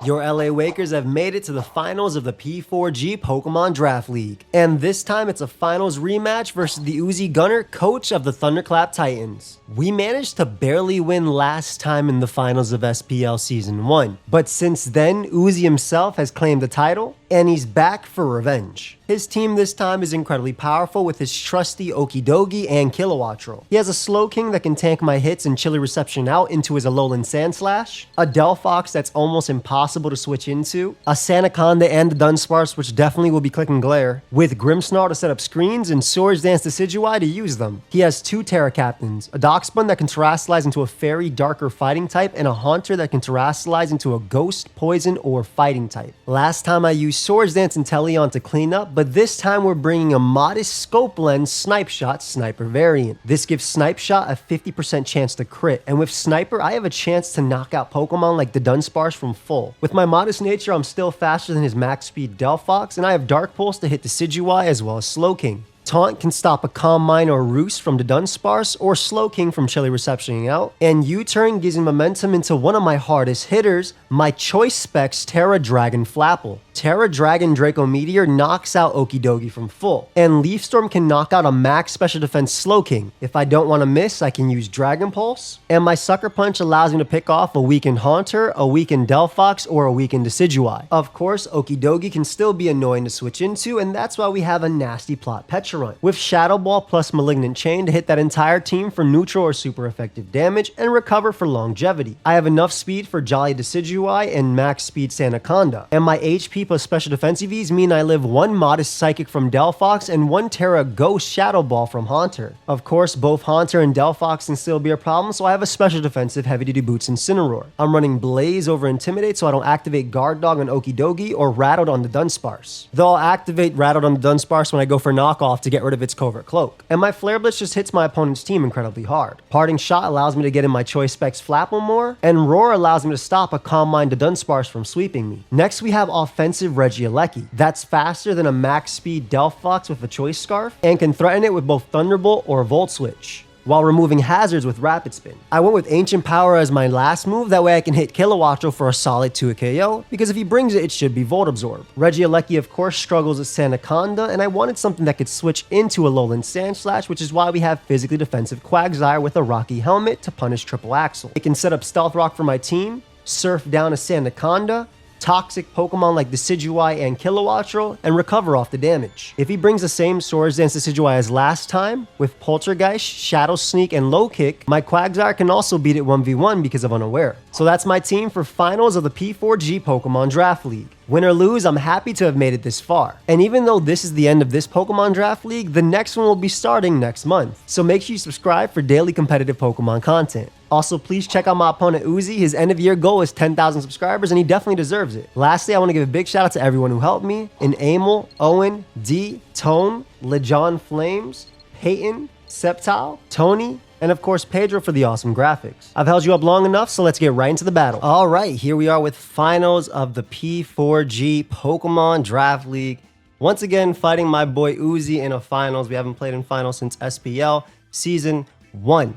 Your LA Wakers have made it to the finals of the P4G Pokemon Draft League. And this time it's a finals rematch versus the TheUziGunner, coach of the Thunderclap Titans. We managed to barely win last time in the finals of SPL Season 1, but since then, Uzi himself has claimed the title, and he's back for revenge. His team this time is incredibly powerful with his trusty Okidogi and Kilowattrel. He has a Slowking that can tank my hits and chilly reception out into his Alolan Sandslash, a Delphox that's almost impossible to switch into, a Sandaconda and the Dunsparce which definitely will be clicking Glare, with Grimmsnarl to set up screens and Swords Dance Decidueye to use them. He has two Terra Captains, a Darkspun that can Terrasilize into a Fairy, Darker Fighting type, and a Haunter that can Terrasilize into a Ghost, Poison, or Fighting type. Last time I used Swords Dance Inteleon to clean up, but this time we're bringing a modest Scope Lens Snipe Shot Sniper variant. This gives Snipe Shot a 50% chance to crit, and with Sniper I have a chance to knock out Pokemon like the Dunsparce from full. With my modest nature I'm still faster than his max speed Delphox, and I have Dark Pulse to hit the Decidueye as well as Slowking. Taunt can stop a Calm Mind or Roost from the Dunsparce or Slowking from chilly receptioning out, and U-Turn gives me momentum into one of my hardest hitters, my Choice Specs Terra Dragon Flapple. Terra Dragon Draco Meteor knocks out Okidogi from full, and Leaf Storm can knock out a max special defense Slowking. If I don't want to miss, I can use Dragon Pulse, and my Sucker Punch allows me to pick off a weakened Haunter, a weakened Delphox, or a weakened Decidueye. Of course, Okidogi can still be annoying to switch into, and that's why we have a nasty plot Pecharunt, with Shadow Ball plus Malignant Chain to hit that entire team for neutral or super effective damage and recover for longevity. I have enough speed for Jolly Decidueye and max speed Sandaconda, and my HP plus special defense EVs mean I live one modest Psychic from Delphox and one Terra Ghost Shadow Ball from Haunter. Of course, both Haunter and Delphox can still be a problem, so I have a special defensive heavy duty boots Incineroar. I'm running Blaze over Intimidate so I don't activate Guard Dog on Okidogi or Rattled on the Dunsparce. Though I'll activate Rattled on the Dunsparce when I go for knockoff to get rid of its Covert Cloak. And my Flare Blitz just hits my opponent's team incredibly hard. Parting Shot allows me to get in my Choice Specs Flapple more, and Roar allows me to stop a Calm Mind to Dunsparce from sweeping me. Next we have offensive Regieleki. That's faster than a max speed Delphox with a Choice Scarf, and can threaten it with both Thunderbolt or Volt Switch, while removing hazards with Rapid Spin. I went with Ancient Power as my last move, that way I can hit Kilowattrel for a solid 2 KO, because if he brings it, it should be Volt Absorb. Regieleki of course struggles with Sandaconda, and I wanted something that could switch into Alolan Sandslash, which is why we have physically defensive Quagsire with a Rocky Helmet to punish Triple Axle. It can set up Stealth Rock for my team, surf down a Sandaconda, toxic Pokemon like Decidueye and Kilowattrel, and recover off the damage. If he brings the same Swords Dance Decidueye as last time, with Poltergeist, Shadow Sneak, and Low Kick, my Quagsire can also beat it 1v1 because of Unaware. So that's my team for finals of the P4G Pokemon Draft League. Win or lose, I'm happy to have made it this far. And even though this is the end of this Pokemon Draft League, the next one will be starting next month. So make sure you subscribe for daily competitive Pokemon content. Also, please check out my opponent Uzi. His end of year goal is 10,000 subscribers, and he definitely deserves it. Lastly, I want to give a big shout out to everyone who helped me: Emil, Owen, D, Tone, Lejon Flames, Peyton, Septile, Tony, and of course Pedro for the awesome graphics. I've held you up long enough, so let's get right into the battle. All right, here we are with finals of the P4G Pokemon Draft League. Once again, fighting my boy Uzi in a finals. We haven't played in finals since SPL Season 1.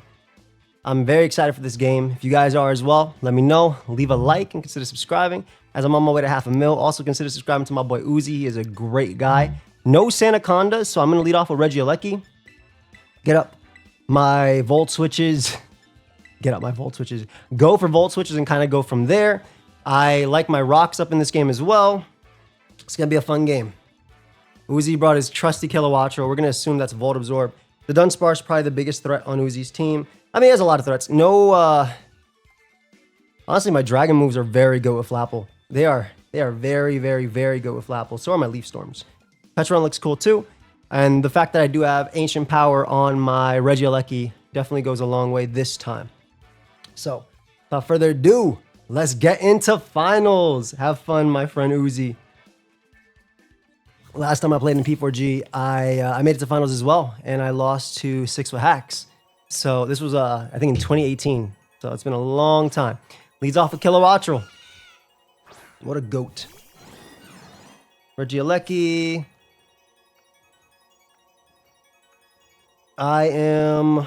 I'm very excited for this game. If you guys are as well, let me know. Leave a like and consider subscribing, as I'm on my way to 500,000. Also consider subscribing to my boy Uzi. He is a great guy. No Sandaconda, so I'm going to lead off with Regieleki. Get up my Volt Switches. Get up my Volt Switches. Go for Volt Switches and kind of go from there. I like my rocks up in this game as well. It's going to be a fun game. Uzi brought his trusty Kilowattrel. We're going to assume that's Volt Absorb. The Dunsparce is probably the biggest threat on Uzi's team. I mean, he has a lot of threats. Honestly, my Dragon moves are very good with Flapple. They are very, very, very good with Flapple. So are my Leaf Storms. Pecharunt looks cool too. And the fact that I do have Ancient Power on my Regieleki definitely goes a long way this time. So, without further ado, let's get into finals. Have fun, my friend Uzi. Last time I played in P4G, I made it to finals as well, and I lost to 6 Hacks. So this was, I think, in 2018. So it's been a long time. Leads off with Kilowattrel. What a goat. Regieleki. I am...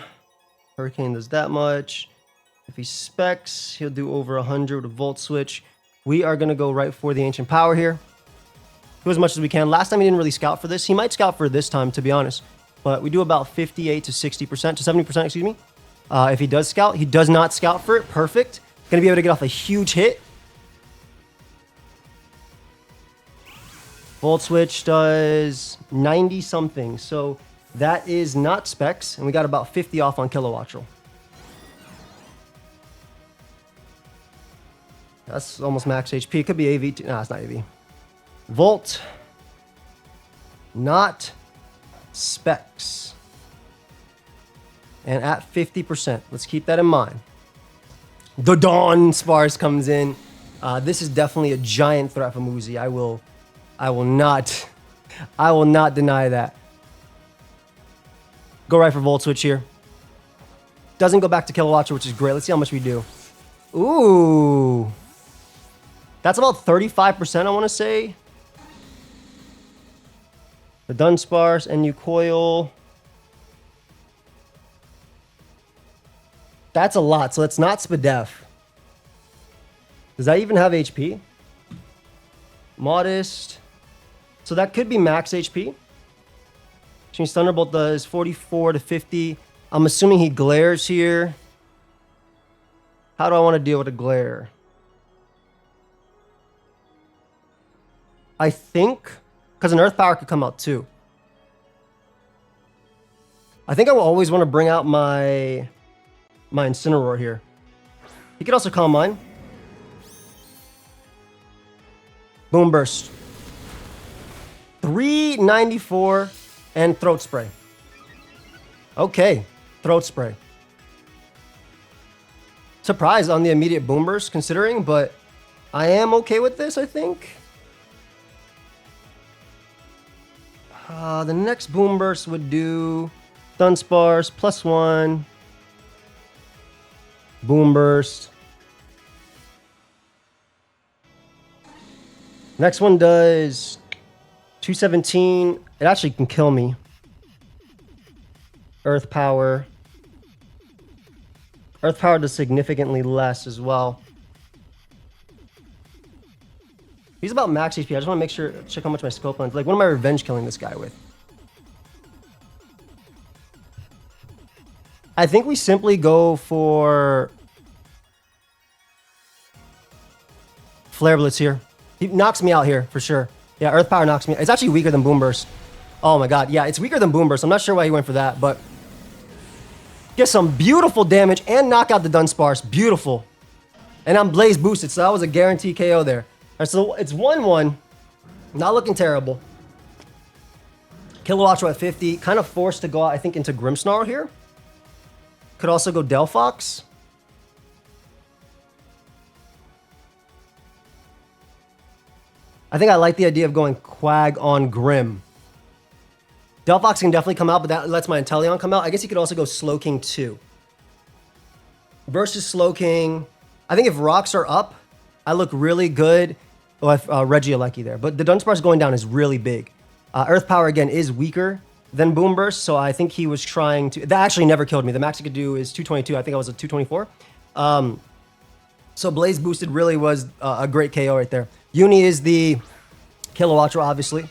Hurricane does that much. If he specs, he'll do over 100 with a Volt Switch. We are going to go right for the Ancient Power here. Do as much as we can. Last time he didn't really scout for this. He might scout for this time, to be honest. But we do about 58 to 60%, to 70%, excuse me. If he does scout, he does not scout for it. Perfect. Going to be able to get off a huge hit. Volt Switch does 90 something. So that is not specs. And we got about 50 off on Kilowattrel. That's almost max HP. It could be AV. No, it's not AV. Volt. Not specs. And at 50%. Let's keep that in mind. The Dawn Sparse comes in. This is definitely a giant threat from Uzi. I will not deny that. Go right for Volt Switch here. Doesn't go back to Kilowattrel, which is great. Let's see how much we do. Ooh. That's about 35%, I want to say. The Dunsparce, NU Coil. That's a lot, so that's not Spadef. Does that even have HP? Modest. So that could be max HP. Which means Thunderbolt does 44 to 50. I'm assuming he glares here. How do I want to deal with a glare? I think, because an Earth Power could come out too. I think I will always want to bring out my Incineroar here. He could also Calm Mind. Boom Burst. 394 and Throat Spray. Okay, Throat Spray. Surprised on the immediate Boom Burst considering, but I am okay with this, I think. The next Boom Burst would do Dunsparce, +1. Boom Burst. Next one does 217. It actually can kill me. Earth Power. Earth Power does significantly less as well. He's about max HP. I just want to make sure, check how much my scope lines. Like, what am I revenge killing this guy with? I think we simply go for Flare Blitz here. He knocks me out here for sure. Yeah, Earth Power knocks me out. It's actually weaker than Boom Burst. Oh my god. Yeah, it's weaker than Boom Burst. I'm not sure why he went for that, but get some beautiful damage and knock out the Dunsparce. Beautiful. And I'm Blaze boosted, so that was a guaranteed KO there. All right, so it's 1-1. Not looking terrible. Kilowattrel at 50. Kind of forced to go out, I think, into Grimmsnarl here. Could also go Delphox. I think I like the idea of going Quag on Grim. Delphox can definitely come out, but that lets my Inteleon come out. I guess he could also go Slowking too. Versus Slowking. I think if rocks are up, I look really good with Regieleki there. But the Dunsparce going down is really big. Earth Power, again, is weaker than Boom Burst, so I think he was trying to... That actually never killed me. The max he could do is 222. I think I was at 224. So Blaze Boosted really was a great KO right there. Uni is the Kilowattrel, obviously.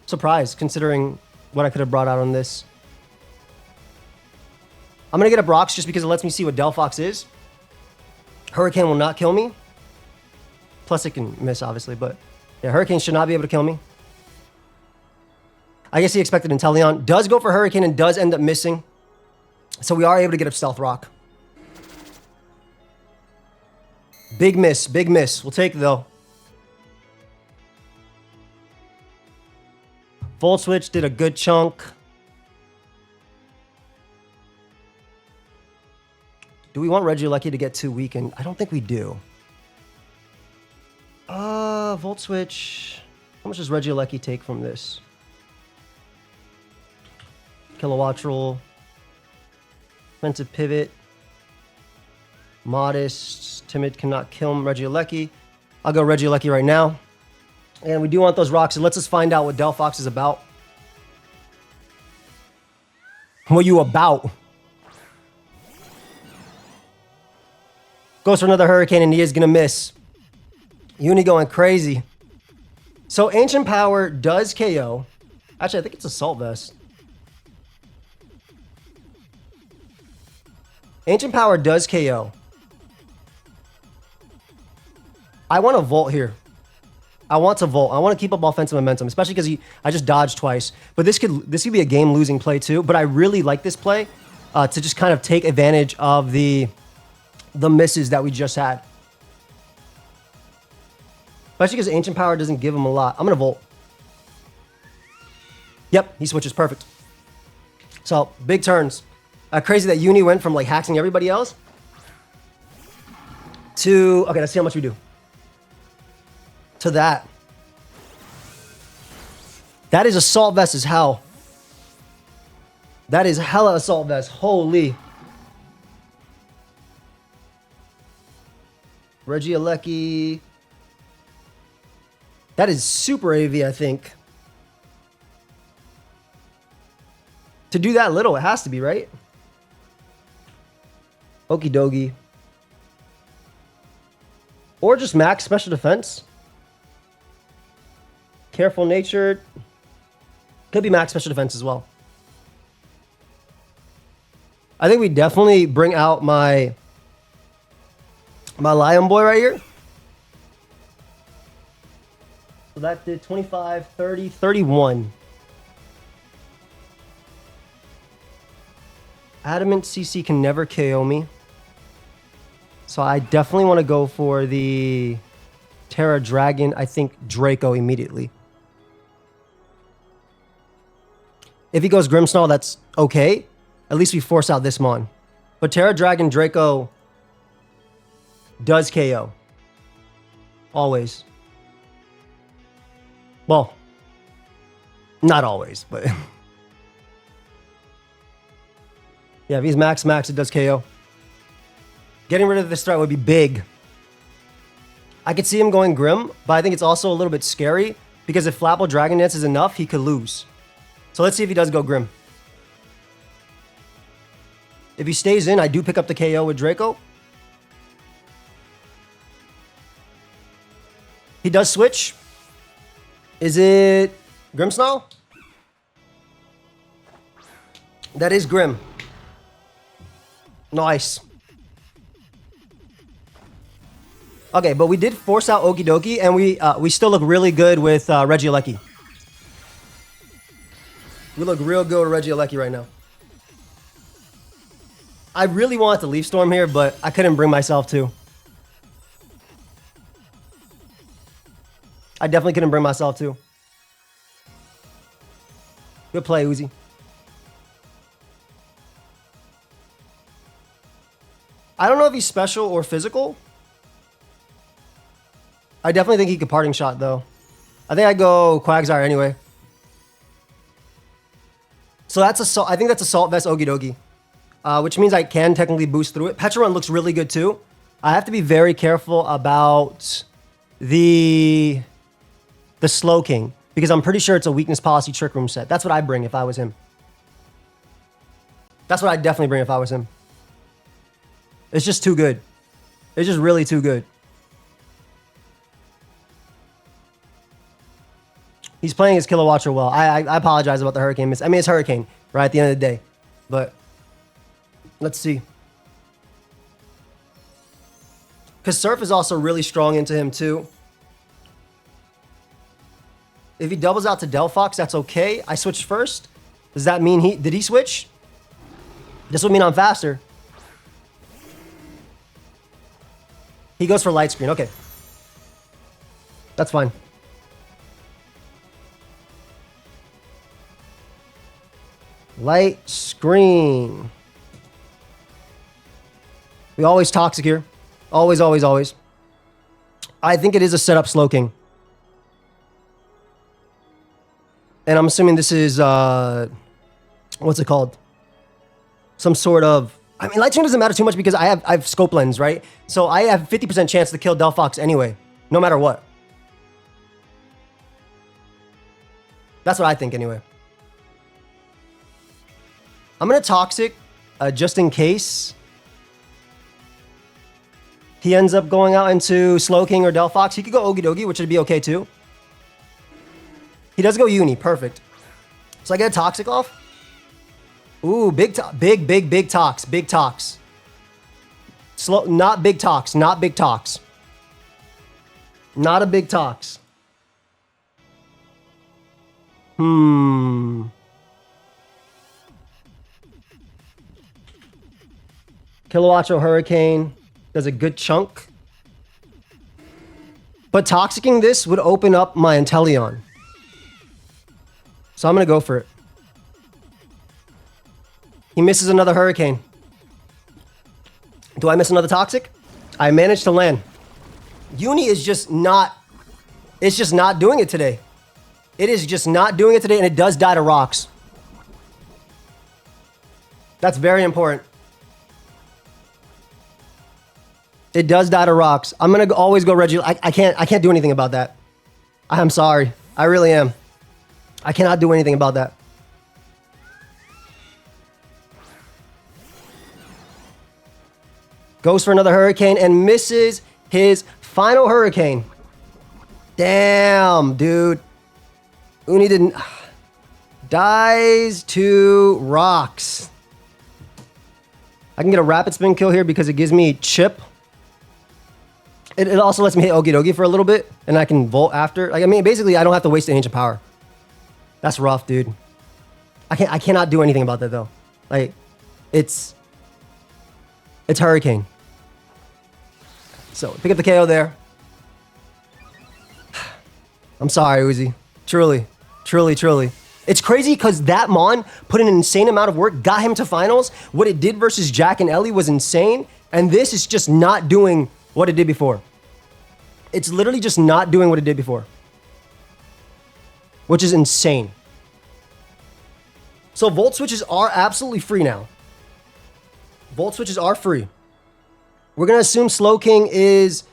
Surprised, considering what I could have brought out on this. I'm going to get up Rocks just because it lets me see what Delphox is. Hurricane will not kill me. Plus it can miss, obviously, but... Yeah, Hurricane should not be able to kill me. I guess he expected Inteleon. Does go for Hurricane and does end up missing. So we are able to get up Stealth Rock. Big miss, big miss. We'll take it, though. Volt Switch did a good chunk. Do we want Regieleki to get too weakened? I don't think we do. Volt Switch. How much does Regieleki take from this? Kilowattrel. Defensive Pivot. Modest. Timid cannot kill Regieleki. I'll go Regieleki right now. And we do want those rocks. So let's just find out what Delphox is about. What you about? Goes for another Hurricane, and he is going to miss. Uni going crazy. So Ancient Power does KO. Actually, I think it's Assault Vest. Ancient Power does KO. I want to Volt here. I want to Volt. I want to keep up offensive momentum, especially because I just dodged twice. But this could be a game-losing play too. But I really like this play to just kind of take advantage of the misses that we just had. Especially because Ancient Power doesn't give him a lot. I'm going to Volt. Yep, he switches. Perfect. So, big turns. Crazy that Uni went from like hacking everybody else to... Okay, let's see how much we do. To that. That is Assault Vest as hell. That is hella Assault Vest. Holy. Regieleki. That is super AV, I think. To do that little, it has to be, right? Okie dokie. Or just max special defense. Careful natured. Could be max special defense as well. I think we definitely bring out my Lion Boy right here. So that did 25, 30, 31. Adamant CC can never KO me. So I definitely want to go for the Terra Dragon, I think Draco immediately. If he goes Grimmsnarl, that's okay. At least we force out this Mon. But Terra Dragon Draco does KO. Always. Well, not always, but... Yeah, if he's max, it does KO. Getting rid of this threat would be big. I could see him going Grim, but I think it's also a little bit scary because if Flapple Dragon Dance is enough, he could lose. So let's see if he does go Grim. If he stays in, I do pick up the KO with Draco. He does switch. Is it Grimmsnarl? That is Grim. Nice. Okay, but we did force out Okie Dokie, and we still look really good with Regieleki. We look real good with Regieleki right now. I really wanted to Leaf Storm here, but I couldn't bring myself to. I definitely couldn't bring myself to. Good play, Uzi. I don't know if he's special or physical. I definitely think he could Parting Shot, though. I think I go Quagsire anyway. So that's Assault. I think that's Assault Vest Okie Dokie. Which means I can technically boost through it. Petra Run looks really good, too. I have to be very careful about the Slow King. Because I'm pretty sure it's a Weakness Policy Trick Room set. That's what I'd bring if I was him. That's what I'd definitely bring if I was him. It's just too good. It's just really too good. He's playing his Killer Watcher well. I apologize about the Hurricane miss. I mean, it's Hurricane, right, at the end of the day. But let's see. Because Surf is also really strong into him, too. If he doubles out to Delphox, that's okay. I switched first. Does that mean did he switch? This would mean I'm faster. He goes for Light Screen. Okay. That's fine. Light Screen. We always Toxic here. Always, always, always. I think it is a setup Slow King. And I'm assuming this is, what's it called? Some sort of... I mean, Light Screen doesn't matter too much because I have Scope Lens, right? So I have 50% chance to kill Delphox anyway, no matter what. That's what I think anyway. I'm going to Toxic just in case He ends up going out into Slowking or Delphox. He could go Okidogi, which would be okay too. He does go Uni. Perfect. So I get a Toxic off. Ooh, big Tox. Big Tox. Slow, not Big Tox. Not Big Tox. Not a Big Tox. Kilowattro Hurricane does a good chunk. But Toxicking this would open up my Inteleon. So I'm going to go for it. He misses another Hurricane. Do I miss another Toxic? I managed to land. Uni is just not... It's just not doing it today. It is just not doing it today, and it does die to rocks. That's very important. It does die to rocks. I'm gonna always go Reggie. I can't do anything about that. I'm sorry. I really am. I cannot do anything about that. Goes for another Hurricane and misses his final Hurricane. Damn, dude. Uni didn't... Dies to rocks. I can get a Rapid Spin kill here because it gives me Chip. It also lets me hit Okidogi for a little bit, and I can Volt after. Like, I mean, basically, I don't have to waste an Ancient Power. That's rough, dude. I cannot do anything about that, though. Like, it's Hurricane. So, pick up the KO there. I'm sorry, Uzi. Truly. It's crazy because that Mon put in an insane amount of work, got him to finals. What it did versus Jack and Ellie was insane, and this is just not doing what it did before. It's literally just not doing what it did before. Which is insane. So Volt Switches are absolutely free now. Volt Switches are free. We're going to assume Slowking is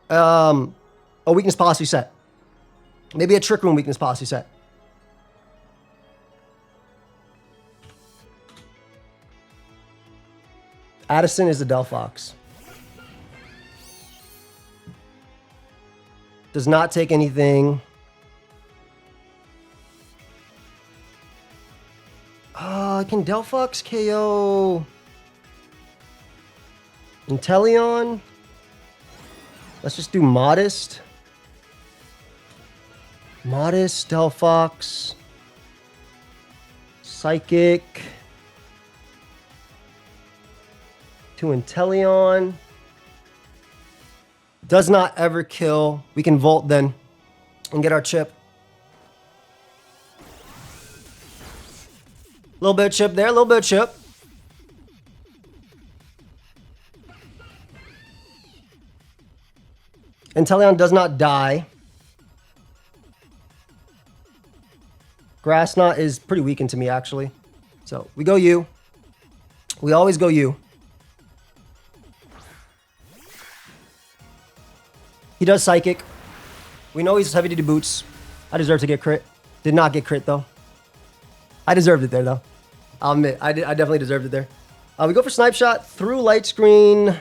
a Weakness Policy set. Maybe a Trick Room Weakness Policy set. Addison is the Delphox. Does not take anything. Can Delphox KO Inteleon? Let's just do Modest. Modest, Delphox. Psychic. To Inteleon. Does not ever kill. We can Volt then and get our chip. A little bit of chip there, a little bit of chip. Inteleon does not die. Grass Knot is pretty weakened to me, actually. So we go U. We always go U. He does Psychic. We know he's heavy duty boots. I deserve to get crit. Did not get crit, though. I deserved it there, though. I'll admit, I definitely deserved it there. We go for Snipe Shot through Light Screen.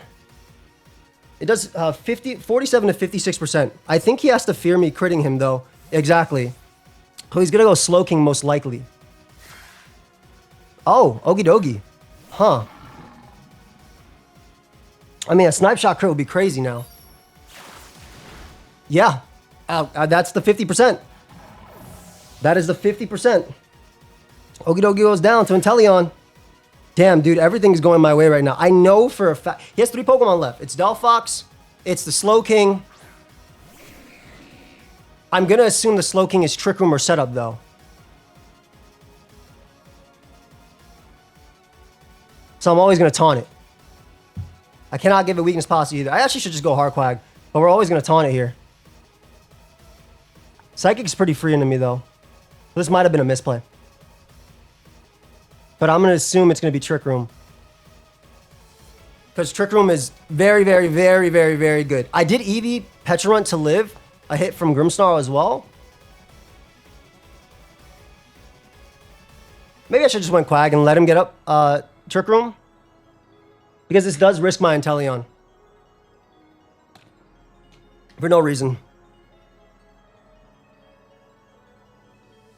It does 47 to 56%. I think he has to fear me critting him, though. Exactly. So he's going to go Slowking most likely. Oh, Okidogi. Huh. I mean, a Snipe Shot crit would be crazy now. Yeah. That's the 50%. That is the 50%. Okidogi goes down to Inteleon. Damn, dude, everything's going my way right now. I know for a fact. He has 3 Pokemon left. It's Delphox. It's the Slowking. I'm going to assume the Slowking is Trick Room or Setup, though. So I'm always going to taunt it. I cannot give a Weakness Policy either. I actually should just go Hardquag, but we're always going to taunt it here. Psychic's pretty free into me, though. This might have been a misplay. But I'm going to assume it's going to be Trick Room. Because Trick Room is very, very, very, very, very good. I did Eevee Pecharunt to live. A hit from Grimmsnarl as well. Maybe I should just went Quag and let him get up Trick Room. Because this does risk my Inteleon. For no reason.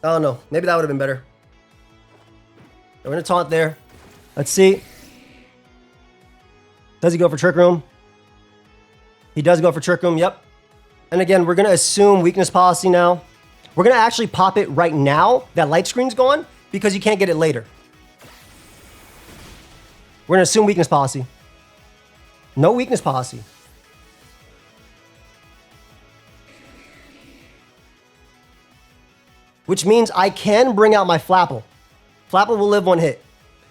I don't know. Maybe that would have been better. We're going to taunt there. Let's see. Does he go for Trick Room? He does go for Trick Room, yep. And again, we're going to assume weakness policy now. We're going to actually pop it right now. That light screen's gone because you can't get it later. We're going to assume weakness policy. No weakness policy. Which means I can bring out my Flapple. Flapple will live one hit.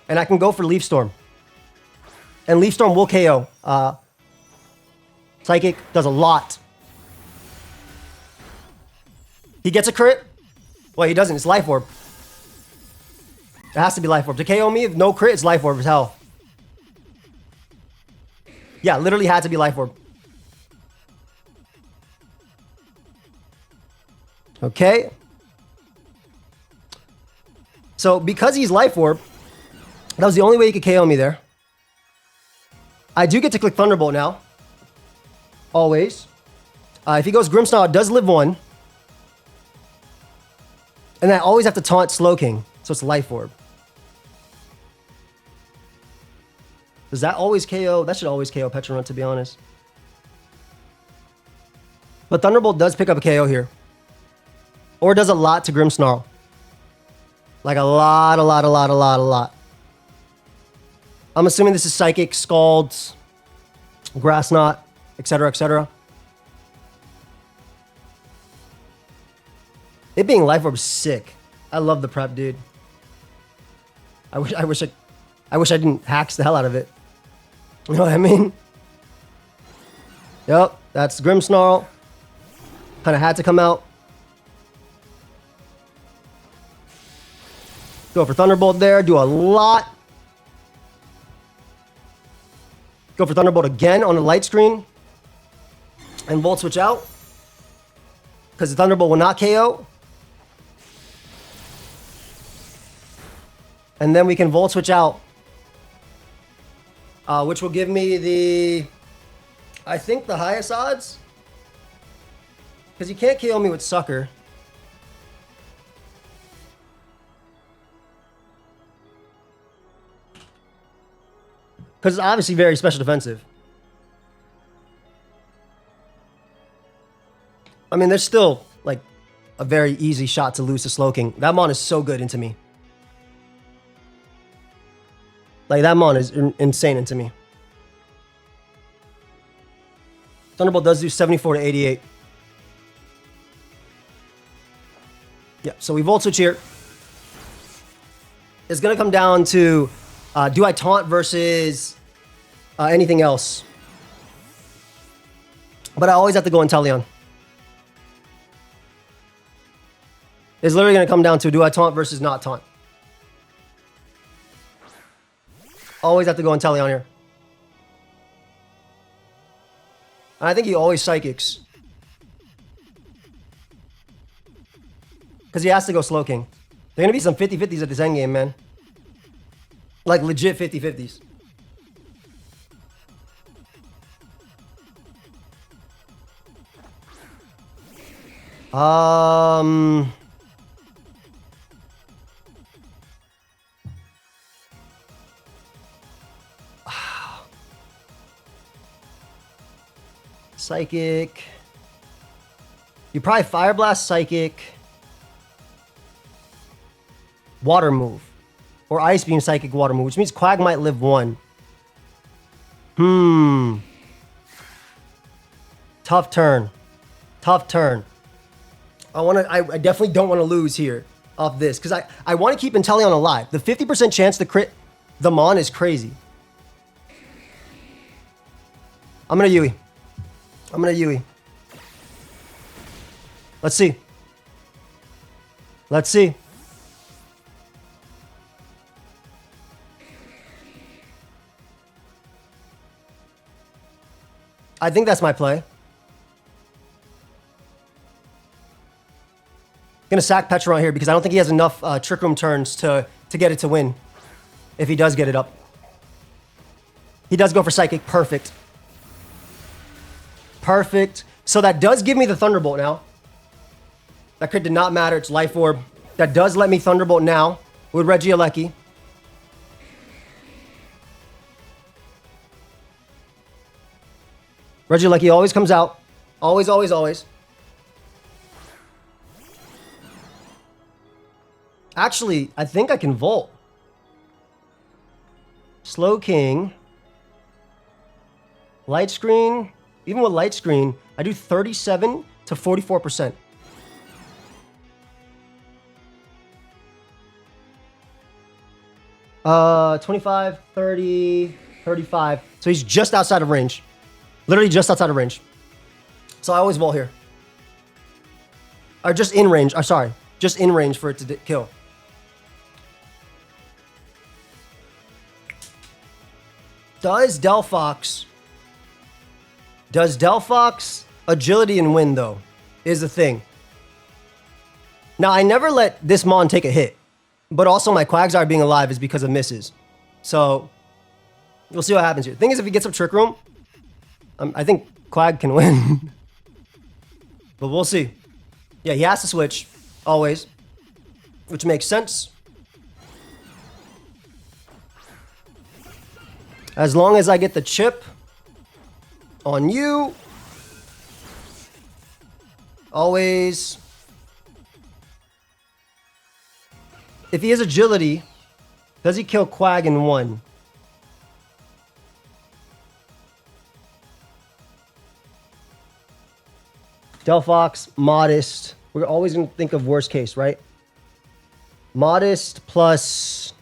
And I can go for Leaf Storm. And Leaf Storm will KO. Psychic does a lot. He gets a crit? Well, he doesn't. It's Life Orb. It has to be Life Orb. To KO me, if no crit, it's Life Orb as hell. Yeah, literally had to be Life Orb. Okay. So, because he's Life Orb, that was the only way he could KO me there. I do get to click Thunderbolt now. Always. If he goes Grimmsnarl, it does live one. And I always have to taunt Slowking, so it's Life Orb. Does that always KO? That should always KO Pecharunt, to be honest. But Thunderbolt does pick up a KO here. Or does a lot to Grimmsnarl. Like a lot. I'm assuming this is Psychic, Scald, Grass Knot, etc., etc. It being Life Orb is sick. I love the prep, dude. I wish I didn't hacks the hell out of it. You know what I mean? Yep, that's Grimmsnarl. Kind of had to come out. Go for Thunderbolt there. Do a lot. Go for Thunderbolt again on the light screen. And Volt Switch out. Because the Thunderbolt will not KO. And then we can Volt Switch out. Which will give me the... I think the highest odds. Because you can't KO me with Sucker. Because it's obviously very special defensive. I mean, there's still, like, a very easy shot to lose to Slowking. That Mon is so good into me. Like, that Mon is insane into me. Thunderbolt does do 74 to 88. Yeah, so we Volt Switch here. It's going to come down to, do I taunt versus anything else? But I always have to go Inteleon. It's literally going to come down to, do I taunt versus not taunt? Always have to go Inteleon here. And I think he always Psychics. Because he has to go Slowking. There are going to be some 50-50s at this endgame, man. Like, legit 50-50s. Psychic. You probably Fire Blast, Psychic. Water move. Or Ice Beam, Psychic, Water move, which means Quag might live one. Tough turn. Tough turn. I definitely don't want to lose here off this. Because I want to keep Inteleon alive. The 50% chance to crit the Mon is crazy. I'm going to Yui. I'm going to Yui. Let's see. Let's see. I think that's my play. Gonna sack Pecharunt here because I don't think he has enough Trick Room turns to get it to win. If he does get it up. He does go for Psychic. Perfect. Perfect. So that does give me the Thunderbolt now. That crit did not matter. It's Life Orb. That does let me Thunderbolt now with Regieleki. Regieleki always comes out. Always, always, always. Actually, I think I can Volt. Slow King. Light Screen. Even with Light Screen, I do 37 to 44%. Uh, 25, 30, 35. So he's just outside of range. Literally just outside of range. So I always Volt here. Or just in range. Sorry. Just in range for it to kill. Does Delphox agility and win, though, is the thing. Now, I never let this Mon take a hit. But also my Quagsire being alive is because of misses. So, we'll see what happens here. Thing is, if he gets up Trick Room, I think Quag can win. But we'll see. Yeah, he has to switch. Always. Which makes sense. As long as I get the chip on you. Always. If he has agility, does he kill Quag in one? Delphox, Modest. We're always going to think of worst case, right? Modest plus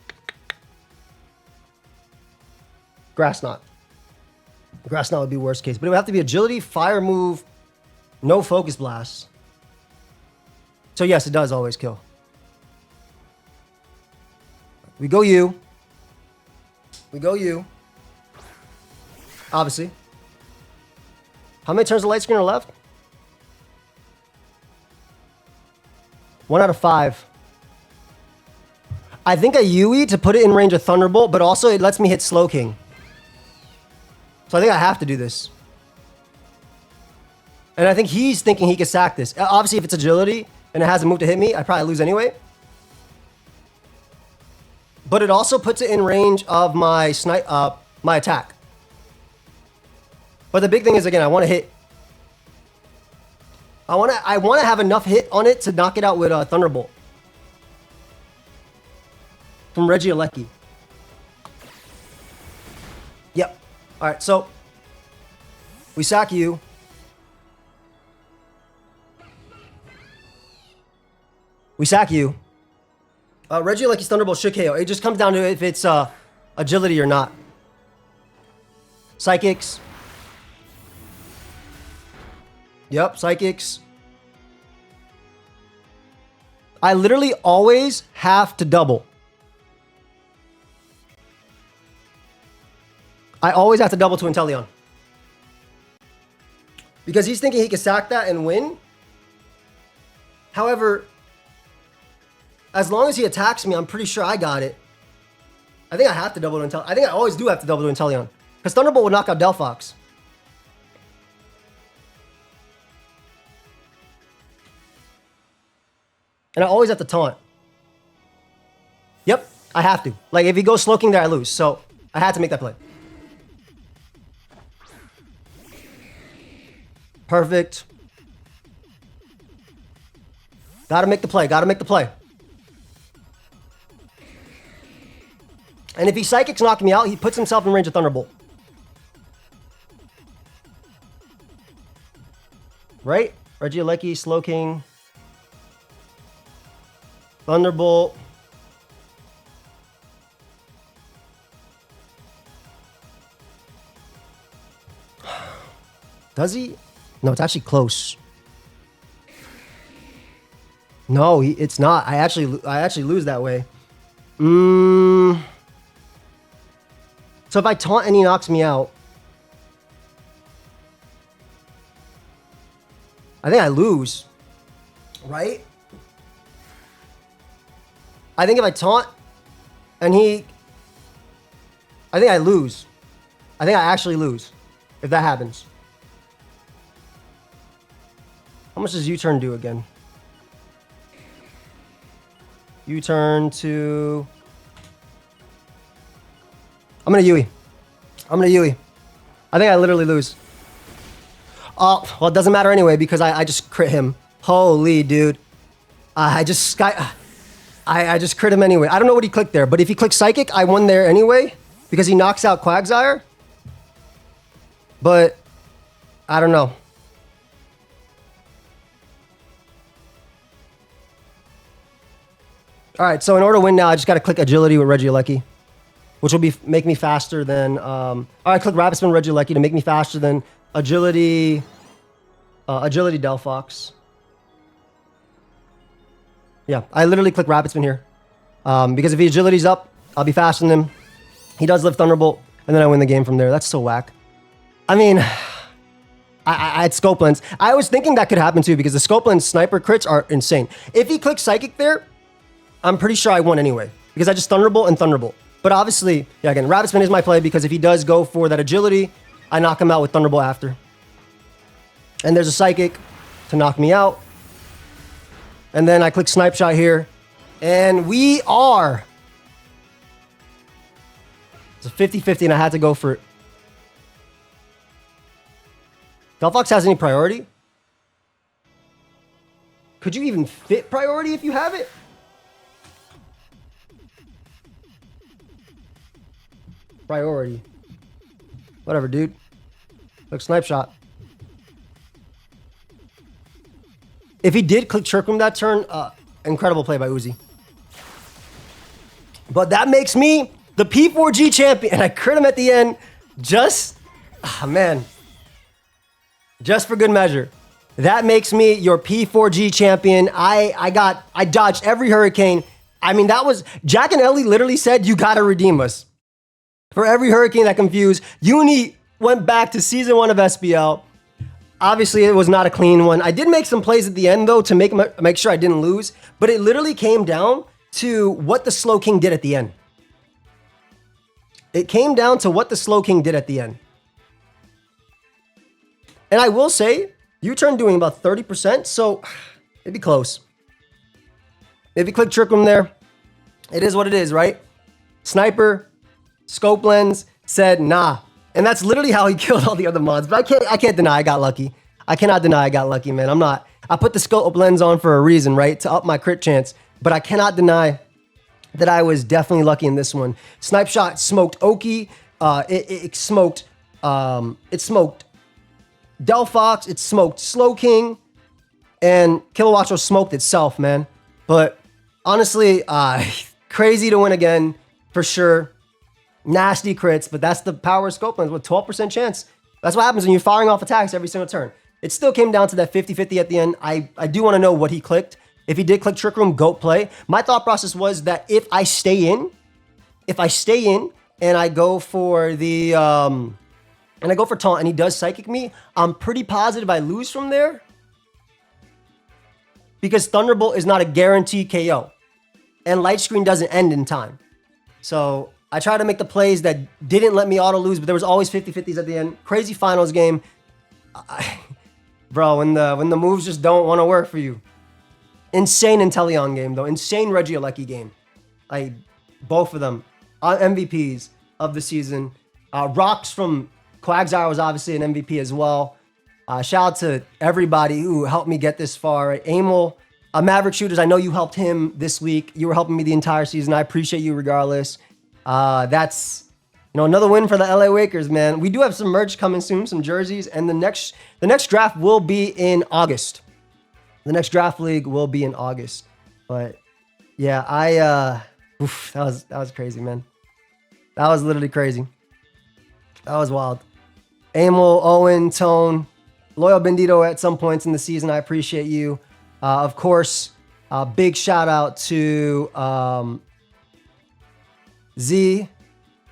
Grass Knot. Grass Knot would be worst case. But it would have to be agility, fire move, no Focus Blast. So yes, it does always kill. We go you. We go you. Obviously. How many turns of Light Screen are left? 1 out of 5. I think I Yui to put it in range of Thunderbolt, but also it lets me hit Slow King. So I think I have to do this. And I think he's thinking he can sack this. Obviously, if it's agility and it has a move to hit me, I'd probably lose anyway. But it also puts it in range of my my attack. But the big thing is, again, I want to hit. I want to have enough hit on it to knock it out with Thunderbolt. From Regieleki. Yep. All right, so we sack you. We sack you. Regieleki's Thunderbolt should KO. It just comes down to if it's agility or not. Psychics. Yep, Psychics. I literally always have to double. I always have to double to Inteleon. Because he's thinking he can sack that and win. However, as long as he attacks me, I'm pretty sure I got it. I think I have to double to Inteleon. I think I always do have to double to Inteleon. Because Thunderbolt would knock out Delphox. And I always have to taunt. Yep, I have to. Like, if he goes Slow King there, I lose. So, I had to make that play. Perfect. Gotta make the play. Gotta make the play. And if he Psychics knocking me out, he puts himself in range of Thunderbolt. Right? Regieleki, Slow King. Thunderbolt. Does he? No, it's actually close. No, it's not. I actually lose that way. So if I taunt and he knocks me out, I think I lose. Right? I think if I taunt and I think I lose. I think I actually lose if that happens. How much does U-turn do again? U-turn to... I'm gonna Yui. I'm gonna Yui. I think I literally lose. Oh, well, it doesn't matter anyway because I just crit him. Holy dude. I just crit him anyway. I don't know what he clicked there, but if he clicked Psychic, I won there anyway because he knocks out Quagsire. But I don't know. All right, so in order to win now, I just got to click Agility with Regieleki, which will make me faster than... all right, click Rapid Spin Regieleki to make me faster than Agility Delphox. Yeah, I literally click Rapid Spin here. Because if he Agility's up, I'll be faster than him. He does live Thunderbolt, and then I win the game from there. That's so whack. I mean, I had Scope Lens. I was thinking that could happen too, because the Scope Lens Sniper crits are insane. If he clicks Psychic there, I'm pretty sure I won anyway, because I just Thunderbolt and Thunderbolt. But obviously, yeah, again, Rapid Spin is my play, because if he does go for that Agility, I knock him out with Thunderbolt after. And there's a Psychic to knock me out. And then I click Snipe Shot here. And we are... It's a 50-50 and I had to go for it. Delphox has any priority? Could you even fit priority if you have it? Priority. Whatever, dude. Look, Snipe Shot. If he did click Trick Room that turn, incredible play by Uzi. But that makes me the P4G champion. And I crit him at the end just, man. Just for good measure. That makes me your P4G champion. I dodged every hurricane. I mean, that was, Jack and Ellie literally said, you gotta redeem us. For every hurricane that confused, Uni went back to season 1 of SBL. Obviously, it was not a clean one. I did make some plays at the end, though, to make sure I didn't lose. But it literally came down to what the Slow King did at the end. It came down to what the Slow King did at the end. And I will say, U-turn doing about 30%, so it'd be close. Maybe click Trick Room there. It is what it is, right? Sniper, Scope Lens said, nah. And that's literally how he killed all the other mods. But I can't deny I got lucky. I cannot deny I got lucky, man. I put the Scope Lens on for a reason, right? To up my crit chance. But I cannot deny that I was definitely lucky in this one. Snipe Shot smoked Oki. It smoked Delphox. It smoked Slow King. And Kilowatcho smoked itself, man. But honestly, crazy to win again, for sure. Nasty crits, but that's the power of Scope Lens with 12% chance. That's what happens when you're firing off attacks every single turn. It still came down to that 50-50 at the end. I do want to know what he clicked. If he did click Trick Room, GOAT play. My thought process was that if I stay in and I go for the and I go for Taunt and he does Psychic me, I'm pretty positive I lose from there. Because Thunderbolt is not a guaranteed KO. And Light Screen doesn't end in time. So I tried to make the plays that didn't let me auto lose, but there was always 50-50s at the end. Crazy finals game. Bro, when the moves just don't want to work for you. Insane Inteleon game, though. Insane Regieleki game. Both of them are MVPs of the season. Rocks from Quagsire was obviously an MVP as well. Shout out to everybody who helped me get this far. Amel, Maverick Shooters, I know you helped him this week. You were helping me the entire season. I appreciate you regardless. That's, another win for the LA Wakers, man. We do have some merch coming soon, some jerseys, and the next draft will be in August. The next draft league will be in August. But yeah, that was crazy, man. That was literally crazy. That was wild. Amel, Owen, Tone, Loyal Bandito at some points in the season. I appreciate you. Of course, big shout out to Z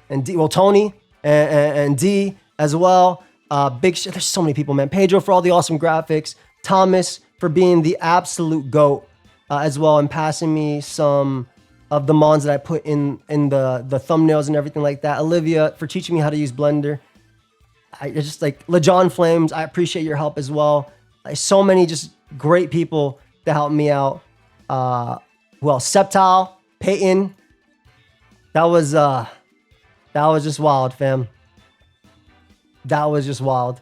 and D, well, Tony and D as well. There's so many people, man. Pedro for all the awesome graphics. Thomas for being the absolute GOAT as well, and passing me some of the mons that I put in the thumbnails and everything like that. Olivia for teaching me how to use Blender. I just LeJohn Flames, I appreciate your help as well. So many just great people that helped me out. Well, Septile, Peyton. That was just wild, fam. That was just wild.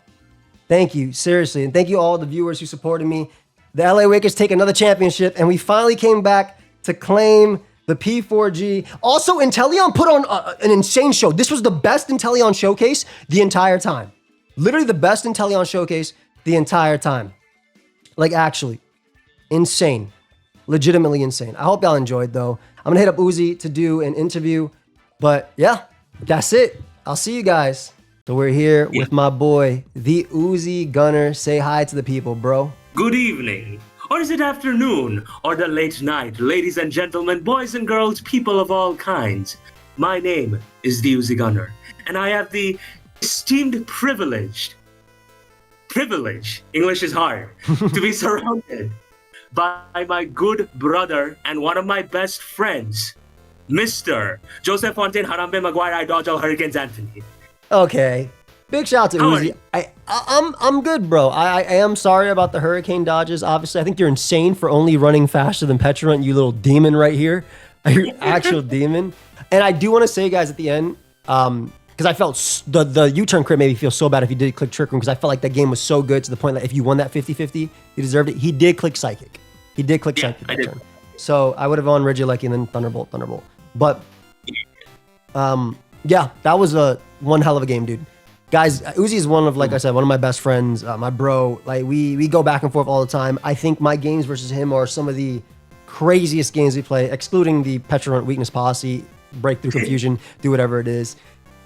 Thank you, seriously. And thank you all the viewers who supported me. The LA Lakers take another championship, and we finally came back to claim the P4G. Also, Inteleon put on an insane show. This was the best Inteleon showcase the entire time. Literally the best Inteleon showcase the entire time. Like, actually, insane. Legitimately insane. I hope y'all enjoyed, though. I'm gonna hit up Uzi to do an interview. But yeah, that's it. I'll see you guys. So we're here with my boy, TheUziGunner. Say hi to the people, bro. Good evening, or is it afternoon, or the late night, ladies and gentlemen, boys and girls, people of all kinds. My name is TheUziGunner, and I have the esteemed privilege, English is hard, to be surrounded by my good brother and one of my best friends, Mr. Joseph Fontaine Harambe Maguire I Dodge All Hurricanes Anthony. Okay. Big shout out to Uzi. I'm good, bro. I am sorry about the hurricane dodges. Obviously, I think you're insane for only running faster than Petrunt, you little demon right here. You're actual demon. And I do want to say, guys, at the end, because I felt the U-turn crit made me feel so bad if you did click Trick Room, because I felt like that game was so good to the point that if you won that 50-50, you deserved it. He did click Psychic. He did click Psychic that turn. So I would have gone Regieleki and then Thunderbolt. But yeah, that was one hell of a game, dude. Guys, Uzi is one of, like I said, one of my best friends, my bro. Like, we go back and forth all the time. I think my games versus him are some of the craziest games we play, excluding the Petrunt weakness policy, breakthrough confusion, do whatever it is.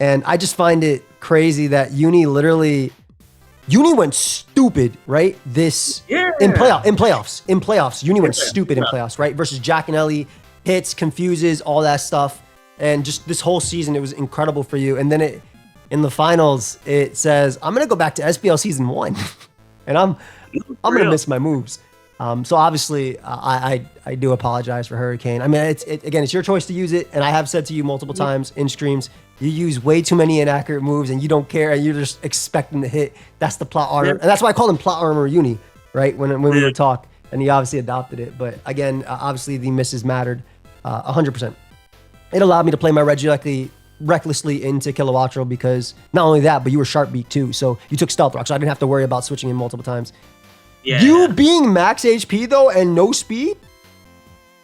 And I just find it crazy that Uni went stupid, right? In playoffs, Uni went stupid in playoffs, right? Versus Jack and Ellie, hits, confuses, all that stuff. And just this whole season, it was incredible for you. And then in the finals, it says, I'm going to go back to SPL season 1. And I'm going to miss my moves. So obviously, I do apologize for Hurricane. I mean, again, it's your choice to use it. And I have said to you multiple times in streams, you use way too many inaccurate moves and you don't care. And you're just expecting to hit. That's the plot armor. And that's why I call him plot armor Uni, right? When we would talk. And he obviously adopted it. But again, obviously the misses mattered 100%. It allowed me to play my Regieleki recklessly into Kilowattrel because not only that, but you were Sharp Beat too. So you took Stealth Rock, so I didn't have to worry about switching in multiple times. Yeah. You being max HP though and no speed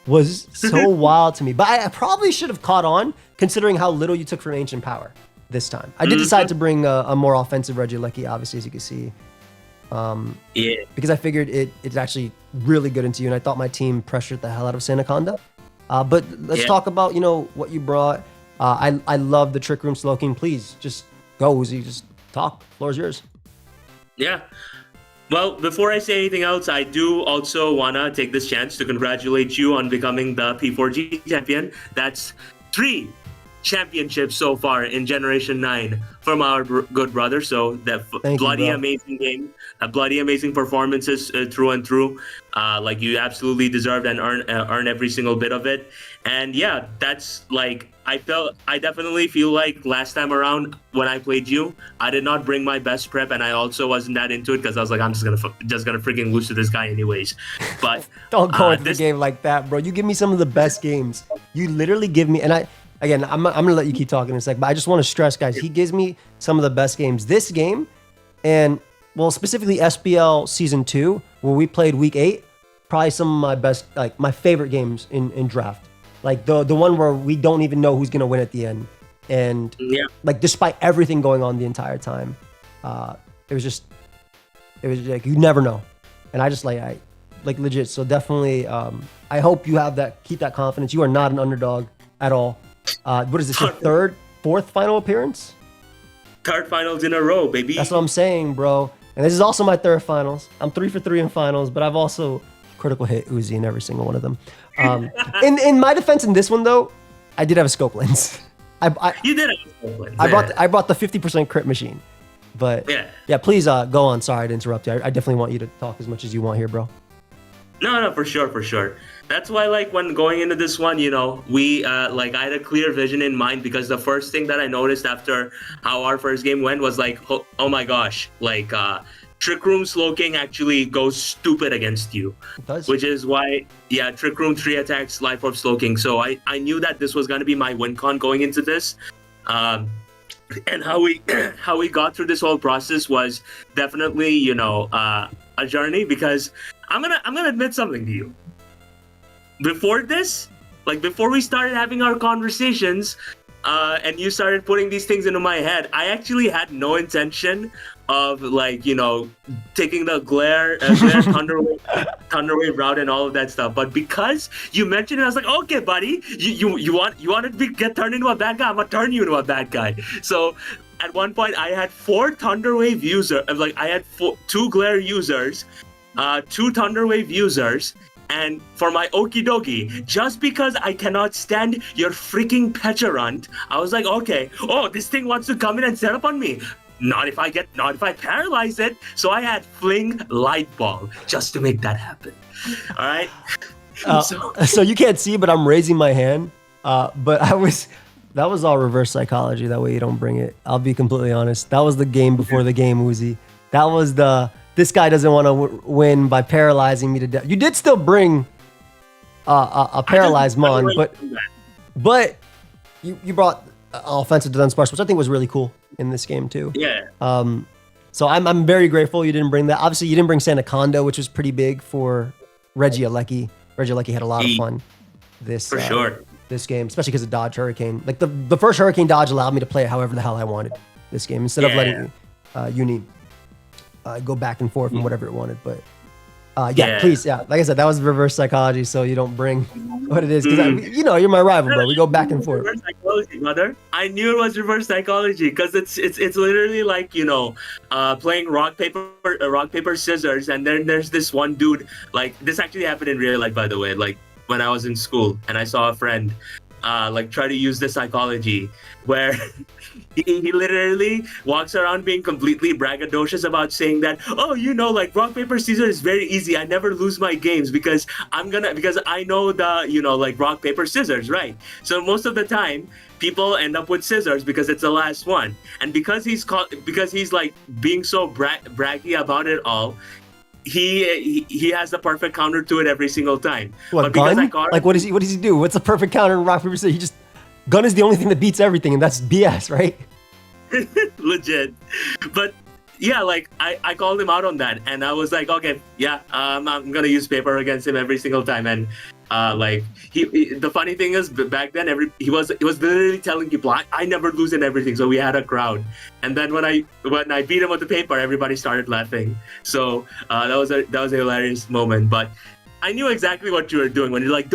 was so wild to me. But I probably should have caught on considering how little you took from Ancient Power this time. I did decide to bring a more offensive Regieleki, obviously, as you can see. Because I figured it's actually really good into you, and I thought my team pressured the hell out of Sandaconda. But let's talk about, what you brought. I love the Trick Room Slowking. Please, just go, Uzi. Just talk. Floor is yours. Yeah. Well, before I say anything else, I do also want to take this chance to congratulate you on becoming the P4G champion. That's 3 championships so far in Generation 9 from our good brother. So that amazing game, bloody amazing performances through and through. Like you absolutely deserved and earn every single bit of it. And yeah, that's like I definitely feel like last time around when I played you, I did not bring my best prep, and I also wasn't that into it because I was like, I'm just gonna freaking lose to this guy anyways. But don't go into the game like that, bro. You give me some of the best games. You literally give me, and I'm gonna let you keep talking in a sec, but I just want to stress, guys, he gives me some of the best games. This game, and well, specifically SPL Season 2, where we played Week 8, probably some of my best, like my favorite games in draft. Like the one where we don't even know who's gonna win at the end, and like despite everything going on the entire time, it was like you never know, and I just like legit. So definitely, I hope you keep that confidence. You are not an underdog at all. What is this? Your fourth final appearance? 3rd finals in a row, baby. That's what I'm saying, bro. And this is also my 3rd finals. I'm 3 for 3 in finals, but I've also critical hit Uzi in every single one of them. In my defense, in this one though, I did have a scope lens. You did have a scope lens. I brought the 50% crit machine. But yeah, please go on. Sorry to interrupt you. I definitely want you to talk as much as you want here, bro. No, for sure. That's why, like, when going into this one, we I had a clear vision in mind, because the first thing that I noticed after how our first game went was like, oh my gosh, like Trick Room Slowking actually goes stupid against you. It does. Which is why, yeah, Trick Room 3 attacks Life Orb Slowking. So I knew that this was going to be my win con going into this. And how we how we got through this whole process was definitely, you know, a journey, because I'm gonna admit something to you. Before this, like before we started having our conversations, and you started putting these things into my head, I actually had no intention of, like, you know, taking the glare Thunderwave route and all of that stuff. But because you mentioned it, I was like, okay, buddy, you want to get turned into a bad guy? I'm gonna turn you into a bad guy. So at one point, I had 4 Thunderwave users. Like I had 2 glare users, 2 Thunderwave users. And for my okie dokie, just because I cannot stand your freaking Pecharunt, I was like, okay, oh, this thing wants to come in and set up on me. Not if I paralyze it. So I had Fling Light Ball just to make that happen. All right. So you can't see, but I'm raising my hand. But that was all reverse psychology. That way you don't bring it. I'll be completely honest. That was the game before the game, Uzi. That was this guy doesn't want to win by paralyzing me to death. You did still bring a paralyzed Mon, but you brought offensive defense sparks, which I think was really cool in this game too. Yeah. So I'm very grateful you didn't bring that. Obviously, you didn't bring Sandaconda, which was pretty big for Regieleki. Regieleki had a lot of fun this game, especially because of Dodge Hurricane. Like the first Hurricane dodge allowed me to play it however the hell I wanted this game, instead of letting Uni go back and forth and whatever it wanted. But please, like I said, that was reverse psychology, so you don't bring what it is, because you know you're my rival, bro. We go back and forth. Reverse psychology, brother. I knew it was reverse psychology, because it's literally like, you know, playing rock paper scissors, and then there's this one dude. Like, this actually happened in real life, by the way. Like when I was in school and I saw a friend like try to use the psychology where he literally walks around being completely braggadocious about saying that, oh, you know, like rock paper scissors is very easy. I never lose my games because I know the, you know, like rock paper scissors, right? So most of the time people end up with scissors because it's the last one. And because he's like being so braggy about it all, he has the perfect counter to it every single time. What, gun? Like what does he do? What's the perfect counter in rock paper scissors? Gun is the only thing that beats everything, and that's BS, right? Legit. But yeah, like I called him out on that, and I was like, okay, yeah, I'm gonna use paper against him every single time. And like he the funny thing is, back then he was literally telling people I never lose in everything. So we had a crowd, and then when I beat him with the paper, everybody started laughing. So that was a hilarious moment. But I knew exactly what you were doing when you're like,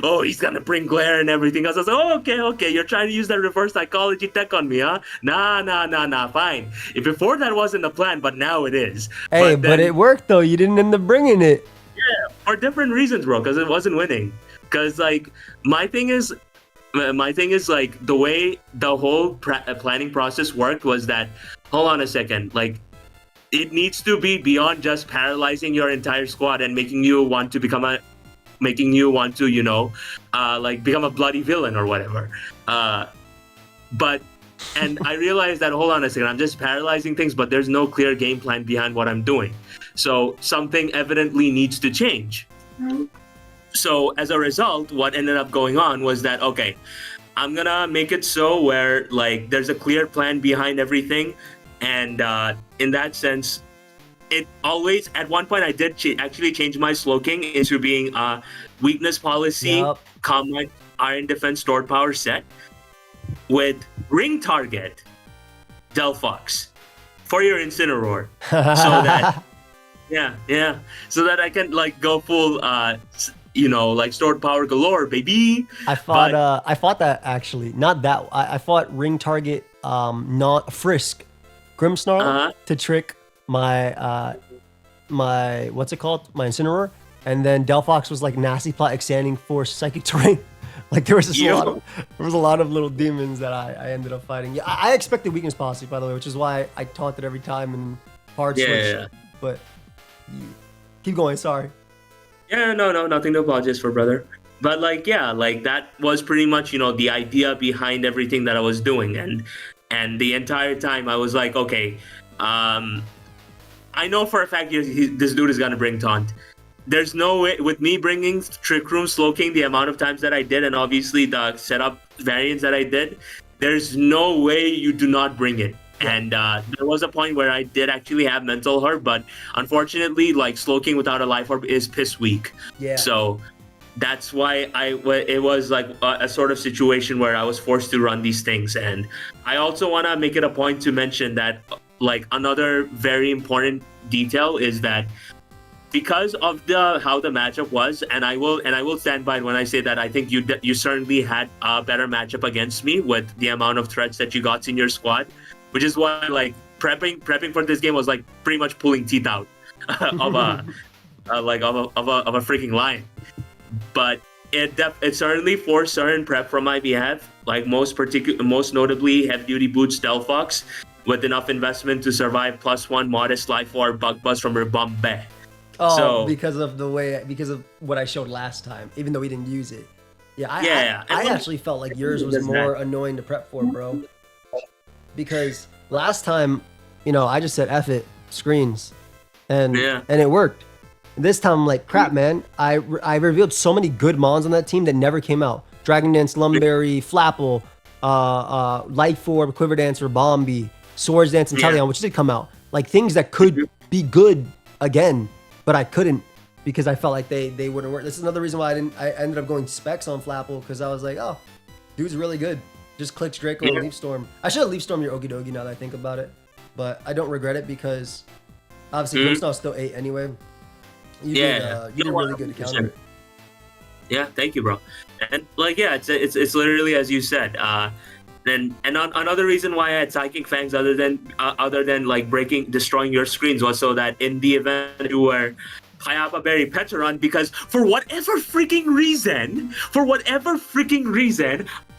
oh, he's gonna bring glare and everything else. I was like, oh, okay, you're trying to use that reverse psychology tech on me, huh? Nah, fine. If before that wasn't the plan, but now it is. Hey, but it worked though. You didn't end up bringing it. Yeah, for different reasons, bro. Because it wasn't winning. Because like my thing is like the way the whole planning process worked was that. Hold on a second, like. It needs to be beyond just paralyzing your entire squad and making you want to, you know, like become a bloody villain or whatever. But I realized that, hold on a second, I'm just paralyzing things, but there's no clear game plan behind what I'm doing. So something evidently needs to change. So as a result, what ended up going on was that, okay, I'm gonna make it so where like there's a clear plan behind everything. And in that sense, it always, at one point I did actually change my Slowking into being a weakness policy, combat, iron defense, stored power set with ring target, Delphox, for your Incineroar. So that, so that I can like go full, you know, like stored power galore, baby. I fought that actually, not that, I fought ring target, not Frisk. Grimmsnarl to trick my my what's it called, my Incineroar, and then Delphox was like nasty plot extending for psychic terrain. Like there was just a lot of little demons that I ended up fighting. Yeah, I expected weakness policy, by the way, which is why I taunted every time and hard switch. Yeah. But keep going. Sorry. Yeah, no, nothing to apologize for, brother. But like, yeah, like that was pretty much, you know, the idea behind everything that I was doing. And the entire time I was like, okay, I know for a fact this dude is gonna bring taunt. There's no way with me bringing Trick Room Slow King the amount of times that I did, and obviously the setup variants that I did. There's no way you do not bring it. And there was a point where I did actually have mental hurt, but unfortunately, like Slow King without a life orb is piss weak. Yeah. So that's why it was like a sort of situation where I was forced to run these things. And I also want to make it a point to mention that like another very important detail is that because of how the matchup was, and I will stand by it when I say that I think you certainly had a better matchup against me with the amount of threats that you got in your squad, which is why like prepping for this game was like pretty much pulling teeth out of a freaking lion. But it certainly forced certain prep from my behalf, like most notably heavy duty boots Stealth Fox with enough investment to survive +1 modest life orb bug buzz from Bombay. Oh, so, because of what I showed last time, even though we didn't use it. Yeah, I actually felt like yours was more annoying to prep for, bro. Because last time, I just said F it, screens, and it worked. This time, I'm like, crap, man. I revealed so many good mons on that team that never came out. Dragon Dance, Lumberry, Flapple, Life Orb, Quiver Dancer, Bombi, Swords Dance, Inteleon, which did come out. Like things that could be good again, but I couldn't because I felt like they wouldn't work. This is another reason why I ended up going specs on Flapple because I was like, oh, dude's really good. Just clicks Draco and Leaf Storm. I should have Leaf Storm your Okidogi now that I think about it, but I don't regret it because obviously Grimmsnar's still 8 anyway. You did really good to counter it. Yeah, thank you, bro. And like, it's literally as you said. And another reason why I had Psychic Fangs other than like destroying your screens was so that in the event you were Hayapa Berry Peteron, because for whatever freaking reason,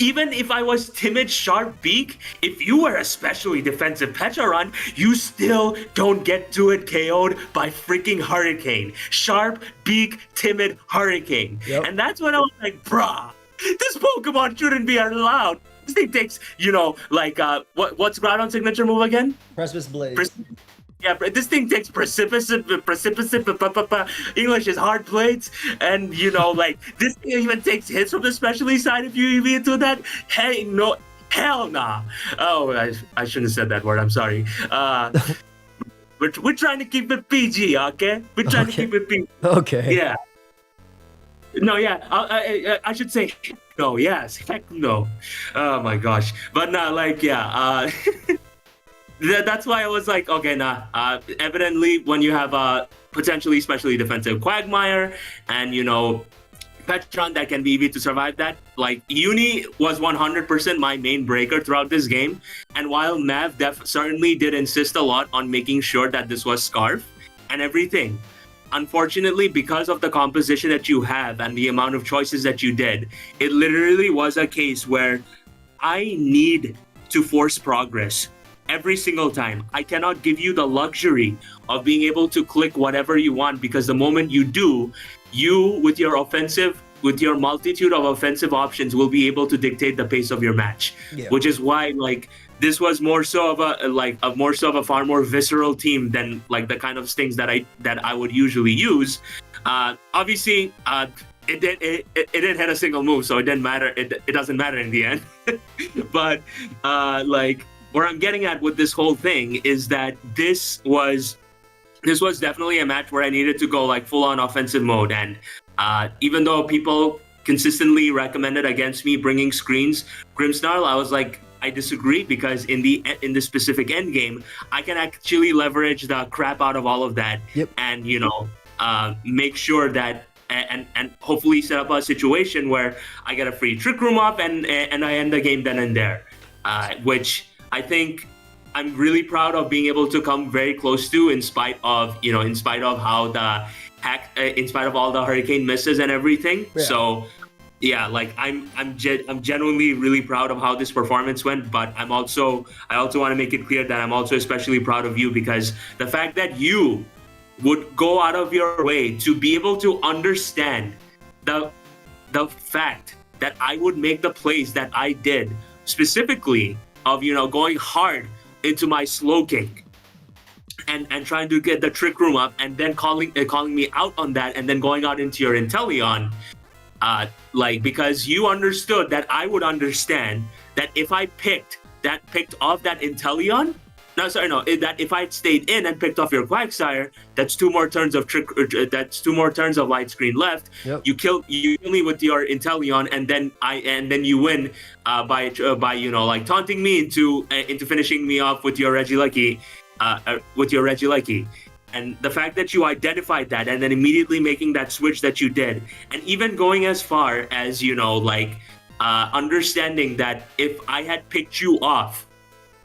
even if I was timid Sharp Beak, if you were especially defensive Peteron, you still don't get to it KO'd by freaking Hurricane. Sharp Beak, timid Hurricane. Yep. And that's when I was like, bruh, this Pokemon shouldn't be allowed. This thing takes, what's Groudon signature move again? Precipice Blaze. Yeah, this thing takes precipitous English is hard plates, and this thing even takes hits from the specialty side if you even do that. Hey, no, hell nah. Oh, I shouldn't have said that word. I'm sorry. We're trying to keep it PG, okay? We're trying to keep it PG. Okay. Yeah. No, yeah. I should say no. Yes, heck no. Oh my gosh. But no, That's why I was like, okay, nah. Evidently, when you have a potentially specially defensive Quagmire and, Petron that can be easy to survive that, like, Uni was 100% my main breaker throughout this game. And while Mav certainly did insist a lot on making sure that this was Scarf and everything, unfortunately, because of the composition that you have and the amount of choices that you did, it literally was a case where I need to force progress every single time. I cannot give you the luxury of being able to click whatever you want, because the moment you do, you with your multitude of offensive options will be able to dictate the pace of your match. Yeah. Which is why this was more so of a far more visceral team than like the kind of things that I would usually use. Obviously, it didn't hit a single move, so it didn't matter. It doesn't matter in the end. But where I'm getting at with this whole thing is that this was definitely a match where I needed to go like full on offensive mode. And even though people consistently recommended against me bringing screens Grimmsnarl, I was like, I disagree, because in the specific end game, I can actually leverage the crap out of all of that. Yep. And make sure that and hopefully set up a situation where I get a free Trick Room off and I end the game then and there, which I think I'm really proud of being able to come very close to, in spite of how the in spite of all the Hurricane misses and everything. Yeah. So yeah, like I'm genuinely really proud of how this performance went, but I also want to make it clear that I'm also especially proud of you, because the fact that you would go out of your way to be able to understand the fact that I would make the plays that I did, specifically of going hard into my Slow King, and trying to get the trick room up, and then calling me out on that, and then going out into your Inteleon, like, because you understood that I would understand that if I picked off that Inteleon, that if I stayed in and picked off your Quagsire, that's 2 more turns of that's 2 more turns of light screen left. Yep. You kill me with your Inteleon, and then you win by like taunting me into finishing me off with your Regieleki, And the fact that you identified that and then immediately making that switch that you did, and even going as far as understanding that if I had picked you off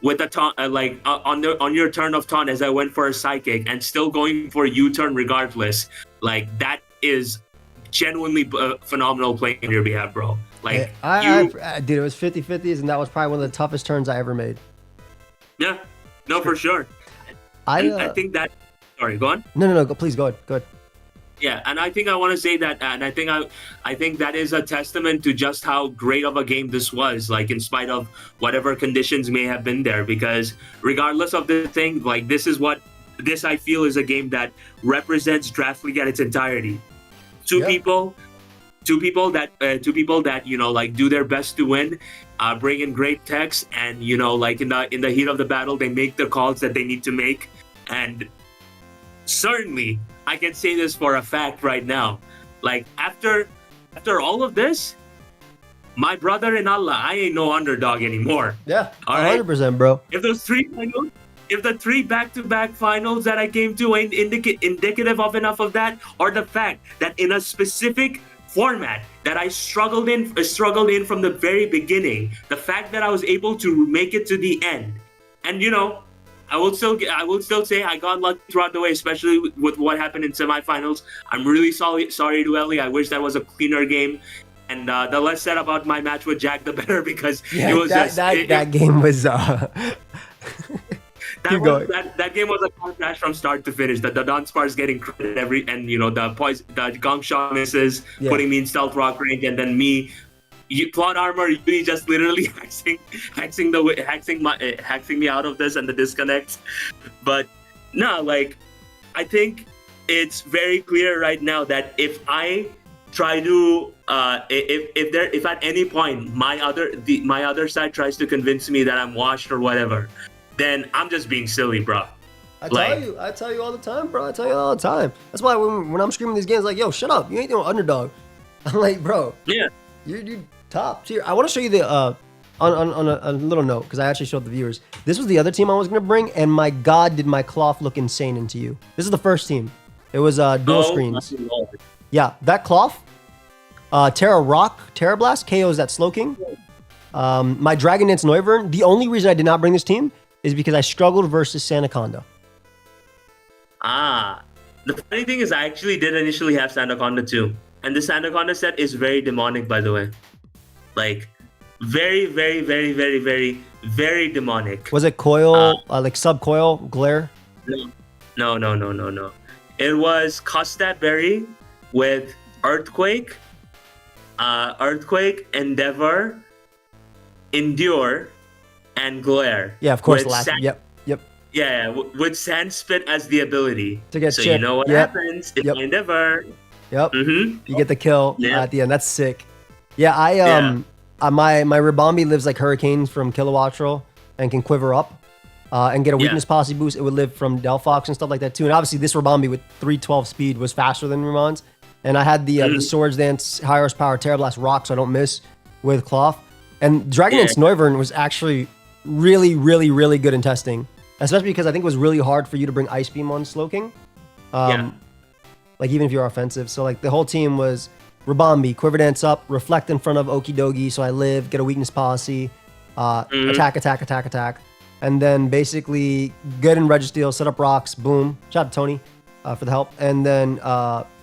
with a taunt, on your turn of taunt, as I went for a psychic and still going for a U-turn regardless, like, that is genuinely phenomenal playing on your behalf, bro. Like, dude, it was 50-50s, and that was probably one of the toughest turns I ever made. Yeah, no, for sure. I think that. Sorry, go on. No, please go ahead. Yeah, and I think I want to say that, and I think that is a testament to just how great of a game this was, like, in spite of whatever conditions may have been there, because regardless of the thing, like, this I feel is a game that represents Draft League at its entirety. Two people that like, do their best to win, bring in great techs, and like, in the heat of the battle, they make the calls that they need to make. And certainly, I can say this for a fact right now. Like, after all of this, my brother in Allah, I ain't no underdog anymore. Yeah, all right? 100%, bro. If the 3 back-to-back finals that I came to ain't indicative of enough of that, or the fact that in a specific format that I struggled in from the very beginning, the fact that I was able to make it to the end, and I will still say I got lucky throughout the way, especially with what happened in semifinals. I'm really sorry to Ellie. I wish that was a cleaner game. And the less said about my match with Jack, the better, because it was that game was. That game was a car crash from start to finish. The Dunsparce getting credit the gong shot misses, putting me in stealth rock range, and then me. Plot armor, you just literally hacking me out of this and the disconnect. But no, like, I think it's very clear right now that if I try to if at any point my other side tries to convince me that I'm washed or whatever, then I'm just being silly, bro. I tell you all the time, bro. I tell you all the time. That's why when I'm screaming these games, like, yo, shut up, you ain't no underdog. I'm like, bro, yeah, you top tier. I want to show you the on a little note, because I actually showed the viewers. This was the other team I was gonna bring, and my God, did my cloth look insane into you. This is the first team. It was dual screens. Yeah, that cloth. Terra Blast KOs that Slowking. My Dragon Dance Noivern. The only reason I did not bring this team is because I struggled versus Sandaconda. The funny thing is, I actually did initially have Sandaconda too, and the Sandaconda set is very demonic, by the way. Like, very, very, very, very, very, very demonic. Was it coil, like sub-coil, glare? No. It was Costat Berry with Earthquake, Endeavor, Endure, and Glare. Yeah, of course, the last one. Yep. Yeah, with Sandspit as the ability. To get so chip. You know what happens if Endeavor. Yep. You get the kill at the end. That's sick. Yeah, my Ribombi lives like hurricanes from Kilowattrel and can quiver up and get a weakness policy boost. It would live from Delphox and stuff like that too. And obviously this Ribombi with 312 speed was faster than Ramon's. And I had the Swords Dance high horsepower Terra Blast rock, so I don't miss with cloth. And Dragon Dance Noivern was actually really, really, really good in testing, especially because I think it was really hard for you to bring Ice Beam on Slowking. Like, even if you're offensive. So like the whole team was Ribombi, Quiver Dance up, Reflect in front of Okidogi, so I live, get a weakness policy, attack. And then basically get in Registeel, set up rocks, boom. Shout out to Tony for the help. And then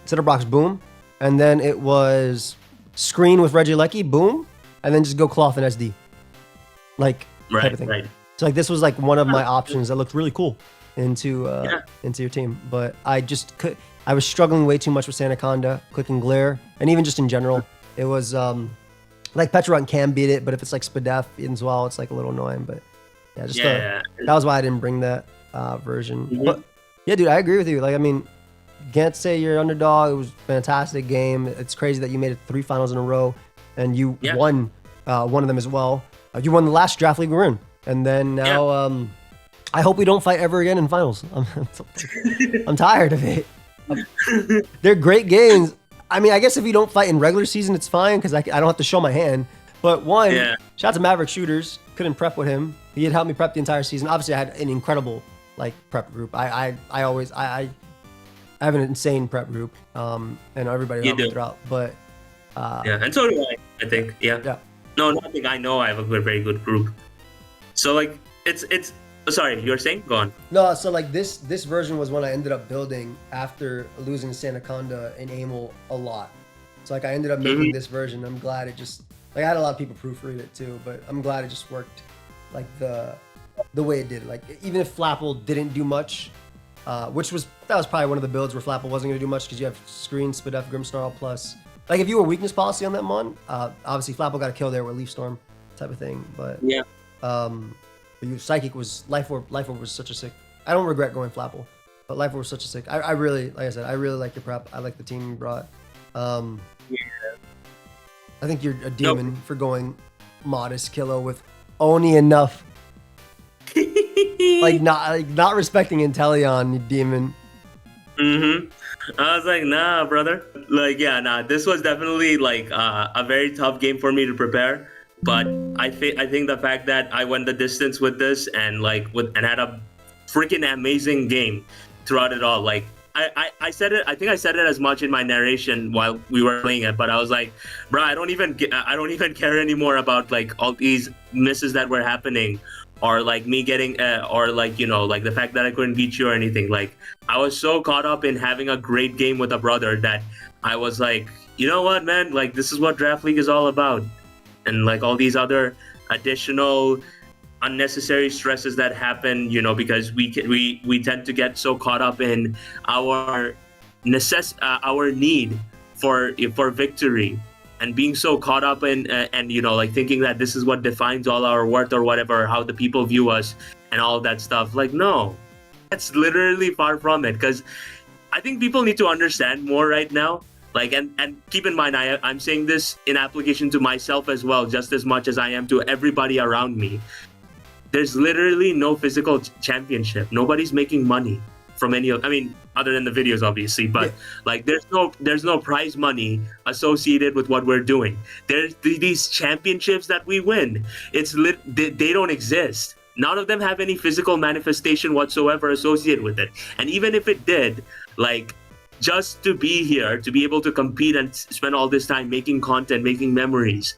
set up rocks, boom. And then it was screen with Regieleki, boom. And then just go cloth and SD. Like, type of thing. Right. So like this was like one of my options that looked really cool into your team. But I was struggling way too much with Sandaconda, clicking Glare, and even just in general. It was like Petrarch can beat it, but if it's like Spadef as well, it's like a little annoying. But that was why I didn't bring that. version. Mhm. But yeah, dude, I agree with you. Like, I mean, can't say you're underdog. It was a fantastic game. It's crazy that you made it 3 finals in a row, and you Yeah. won one of them as well. You won the last draft league we were in, and then now I hope we don't fight ever again in finals. I'm tired of it. They're great games. I mean, I guess if you don't fight in regular season, it's fine because I don't have to show my hand. But shout out to Maverick Shooters. Couldn't prep with him. He had helped me prep the entire season. Obviously, I had an incredible prep group. I have an insane prep group. And everybody helped me throughout. But and so do I think. Yeah. No, nothing. I know I have a very good group. So like it's sorry, you were saying? Go on. No, so like this version was one I ended up building after losing Sandaconda and Amel a lot. So like I ended up making this version. I'm glad it just I had a lot of people proofread it too, but I'm glad it just worked like the way it did. Like even if Flapple didn't do much, that was probably one of the builds where Flapple wasn't gonna do much because you have Screen, Spadef, Grimmsnarl plus. Like if you were weakness policy on that mon, obviously Flapple got a kill there with Leaf Storm type of thing. But Psychic was Life Orb was such a sick. I don't regret going Flapple, but Life Orb was such a sick. I really, like I said, I really like your prep. I like the team you brought. I think you're a demon for going modest Kilo with only enough. not respecting Inteleon, you demon. I was like, nah, brother. Like, this was definitely like a very tough game for me to prepare. But I think the fact that I went the distance with this and had a freaking amazing game throughout it all. Like I said it. I think I said it as much in my narration while we were playing it. But I was like, bro, I don't even care anymore about like all these misses that were happening, or like me getting, or like like the fact that I couldn't beat you or anything. Like I was so caught up in having a great game with a brother that I was like, you know what, man? Like this is what Draft League is all about. And like all these other additional unnecessary stresses that happen, because we tend to get so caught up in our need for victory, and being so caught up in and like thinking that this is what defines all our worth or whatever, how the people view us and all of that stuff. Like no, that's literally far from it. Because I think people need to understand more right now. Like, and keep in mind, I'm saying this in application to myself as well, just as much as I am to everybody around me. There's literally no physical championship. Nobody's making money from any of, other than the videos, obviously, but like there's no prize money associated with what we're doing. There's these championships that we win. They don't exist. None of them have any physical manifestation whatsoever associated with it. And even if it did, like, just to be here, to be able to compete and spend all this time making content, making memories,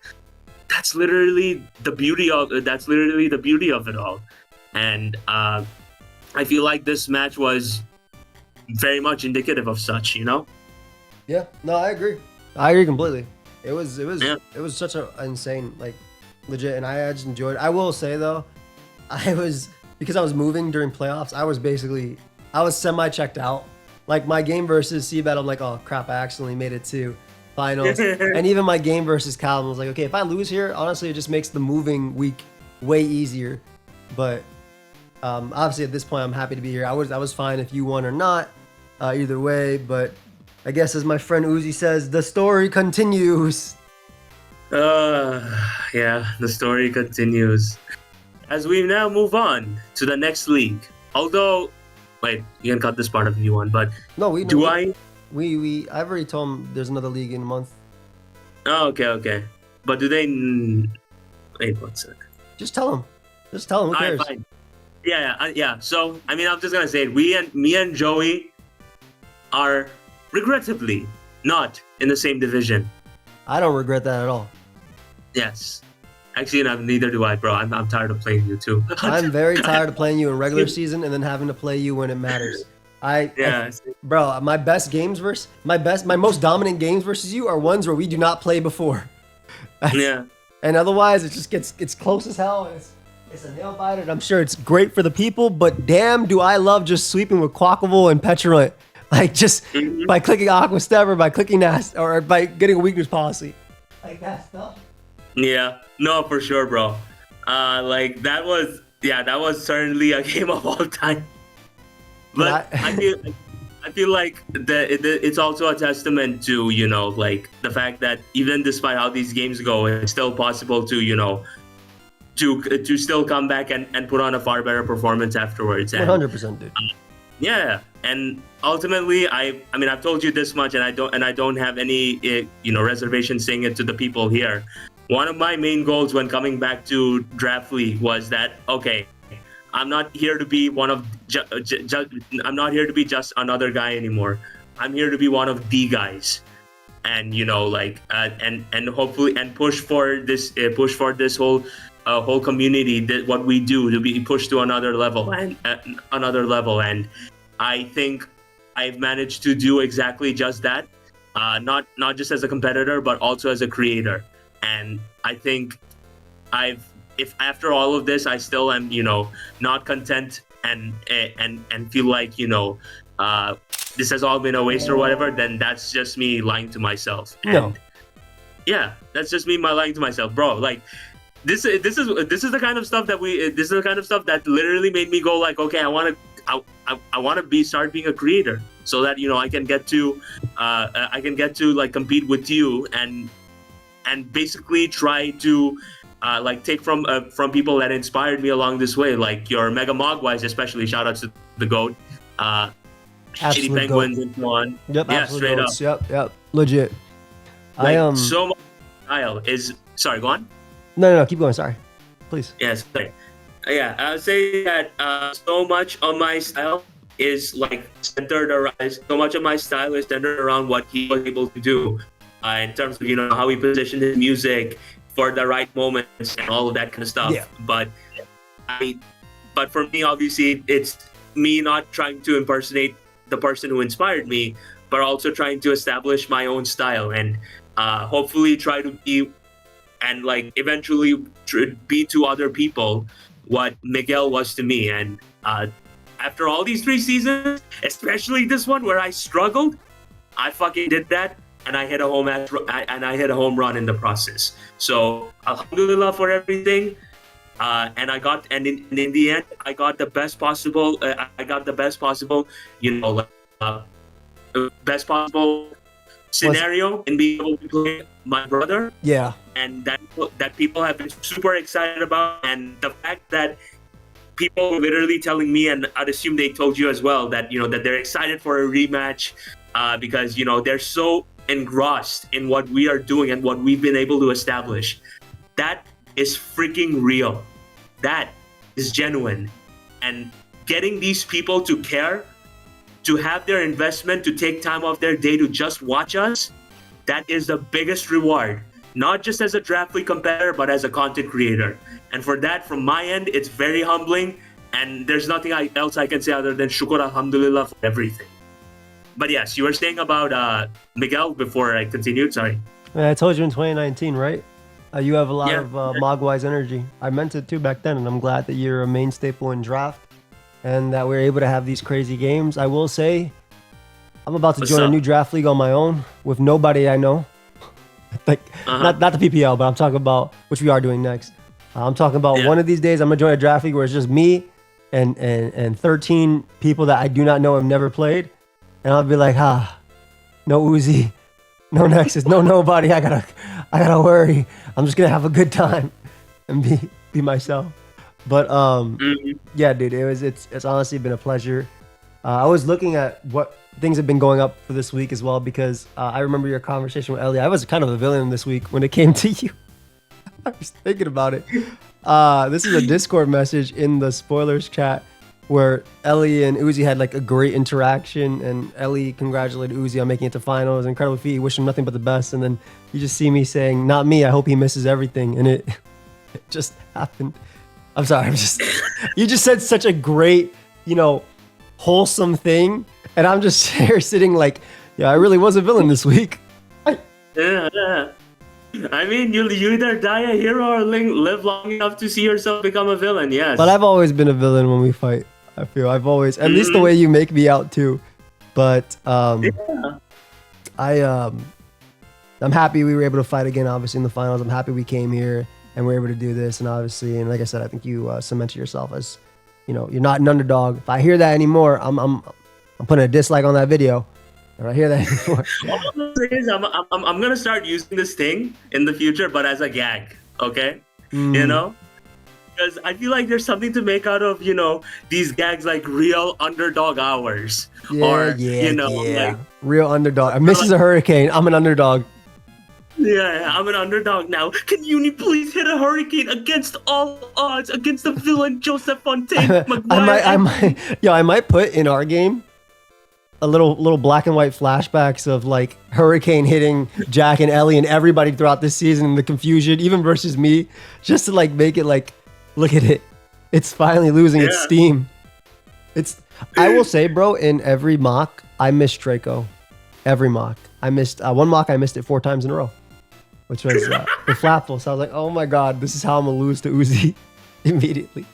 that's literally the beauty of it all. And I feel like this match was very much indicative of such, Yeah, no, I agree completely. It was such an insane, like, legit, and I just enjoyed it. I will say though, because I was moving during playoffs, I was semi-checked out. Like my game versus Seabed, I'm like, oh crap, I accidentally made it to finals. And even my game versus Calvin was like, okay, if I lose here, honestly, it just makes the moving week way easier. But obviously at this point, I'm happy to be here. I was fine if you won or not, either way. But I guess as my friend Uzi says, the story continues. Yeah, the story continues. As we now move on to the next league. Although, wait, you can cut this part if you want, but no, I've already told him there's another league in a month. Oh, okay. But do they? Wait, 1 sec. Just tell him. Who cares? Fine. Yeah. So I'm just gonna say it. Me and Joey are regrettably not in the same division. I don't regret that at all. Yes. Actually, neither do I, bro. I'm tired of playing you too. I'm very tired of playing you in regular season and then having to play you when it matters. Bro, my most dominant games versus you are ones where we do not play before. And otherwise, it's close as hell. It's a nail biter. And I'm sure it's great for the people, but damn, do I love just sweeping with Quackable and Petulant. Like just by clicking Aqua Step or by clicking Nast or by getting a weakness policy. Like that stuff. Yeah, no, for sure, bro. Like that was certainly a game of all time. But I feel like it's also a testament to, you know, like the fact that even despite how these games go, it's still possible to, you know, to still come back and put on a far better performance afterwards. And 100%, dude. yeah, and ultimately, I mean, I've told you this much, and I don't have any, you know, reservation saying it to the people here. One of my main goals when coming back to Draft League was that, okay, I'm not here to be one of, I'm not here to be just another guy anymore. I'm here to be one of the guys, and you know, like, and hopefully, and push for this whole community, that what we do to be pushed to another level and another level. And I think I've managed to do exactly just that, not just as a competitor, but also as a creator. And I think if after all of this, I still am, you know, not content and feel like, you know, this has all been a waste or whatever, then that's just me lying to myself. No. Yeah, that's just me lying to myself, bro. Like, this is the kind of stuff that literally made me go like, okay, I want to start being a creator, so that, you know, I can get to like compete with you and basically try to like take from people that inspired me along this way, like your Mega Mogwais, especially. Shout out to the GOAT, Shitty Penguins, and so on. Yep, yeah, straight goats. up. Yep, legit. Like, so much style is. Sorry, go on. No, keep going. Sorry, please. Yes, sorry. Yeah, I would say that so much of my style is like centered around. So much of my style is centered around what he was able to do, in terms of, you know, how he positioned his music for the right moments and all of that kind of stuff. Yeah. But for me, obviously, it's me not trying to impersonate the person who inspired me, but also trying to establish my own style and hopefully try to be, and like eventually be to other people what Miguel was to me. And after all these 3 seasons, especially this one where I struggled, I fucking did that, and I hit a home run in the process. So alhamdulillah for everything. And in the end, I got the best possible. You know, best possible scenario in being able to play my brother. Yeah. And that people have been super excited about, and the fact that people were literally telling me, and I'd assume they told you as well, that, you know, that they're excited for a rematch, because, you know, they're so engrossed in what we are doing and what we've been able to establish. That is freaking real. That is genuine. And getting these people to care, to have their investment, to take time off their day to just watch us, that is the biggest reward. Not just as a Draft League competitor, but as a content creator. And for that, from my end, it's very humbling. And there's nothing else I can say other than shukr alhamdulillah for everything. But yes, you were saying about Miguel before I continued. Sorry. I told you in 2019, right? You have a lot of Mogwais energy. I meant it too back then, and I'm glad that you're a main staple in draft and that we're able to have these crazy games. I will say, I'm about to join a new draft league on my own with nobody I know. Like, not the PPL, but I'm talking about, which we are doing next. I'm talking about one of these days I'm gonna join a draft league where it's just me and 13 people that I do not know, have never played, and I'll be like, no Uzi, no Nexus, no nobody. I gotta worry. I'm just gonna have a good time and be myself. But yeah, dude, it's honestly been a pleasure. I was looking at what things have been going up for this week as well, because I remember your conversation with Ellie. I was kind of a villain this week when it came to you. I was thinking about it. This is a Discord message in the spoilers chat where Ellie and Uzi had like a great interaction, and Ellie congratulated Uzi on making it to finals. Incredible feat. Wish him nothing but the best. And then you just see me saying, "Not me. I hope he misses everything." And it just happened. I'm sorry. You just said such a great, wholesome thing, and I'm just here sitting like, yeah, I really was a villain this week. Yeah. I mean, you either die a hero or live long enough to see yourself become a villain. Yes. But I've always been a villain when we fight. I feel I've always, at least the way you make me out too. But I'm happy we were able to fight again. Obviously in the finals, I'm happy we came here and we're able to do this. And obviously, and like I said, I think you cemented yourself as you're not an underdog. If I hear that anymore, I'm putting a dislike on that video. If I hear that anymore. All I'm saying is I'm gonna start using this thing in the future, but as a gag, okay? You know, because I feel like there's something to make out of these gags, like real underdog hours, like real underdog. I misses a hurricane. I'm an underdog. Yeah, I'm an underdog now. Can Uni please hit a hurricane against all odds against the villain Joseph Fontaine McGuire? I might put in our game a little black and white flashbacks of like hurricane hitting Jack and Ellie and everybody throughout this season, and the confusion, even versus me, just to like make it like, look at it, it's finally losing its steam. I will say, bro, in every mock, I missed Draco. Every mock, I missed one mock. I missed it 4 times in a row, which was the Flapple. So I was like, oh my god, this is how I'm gonna lose to Uzi immediately.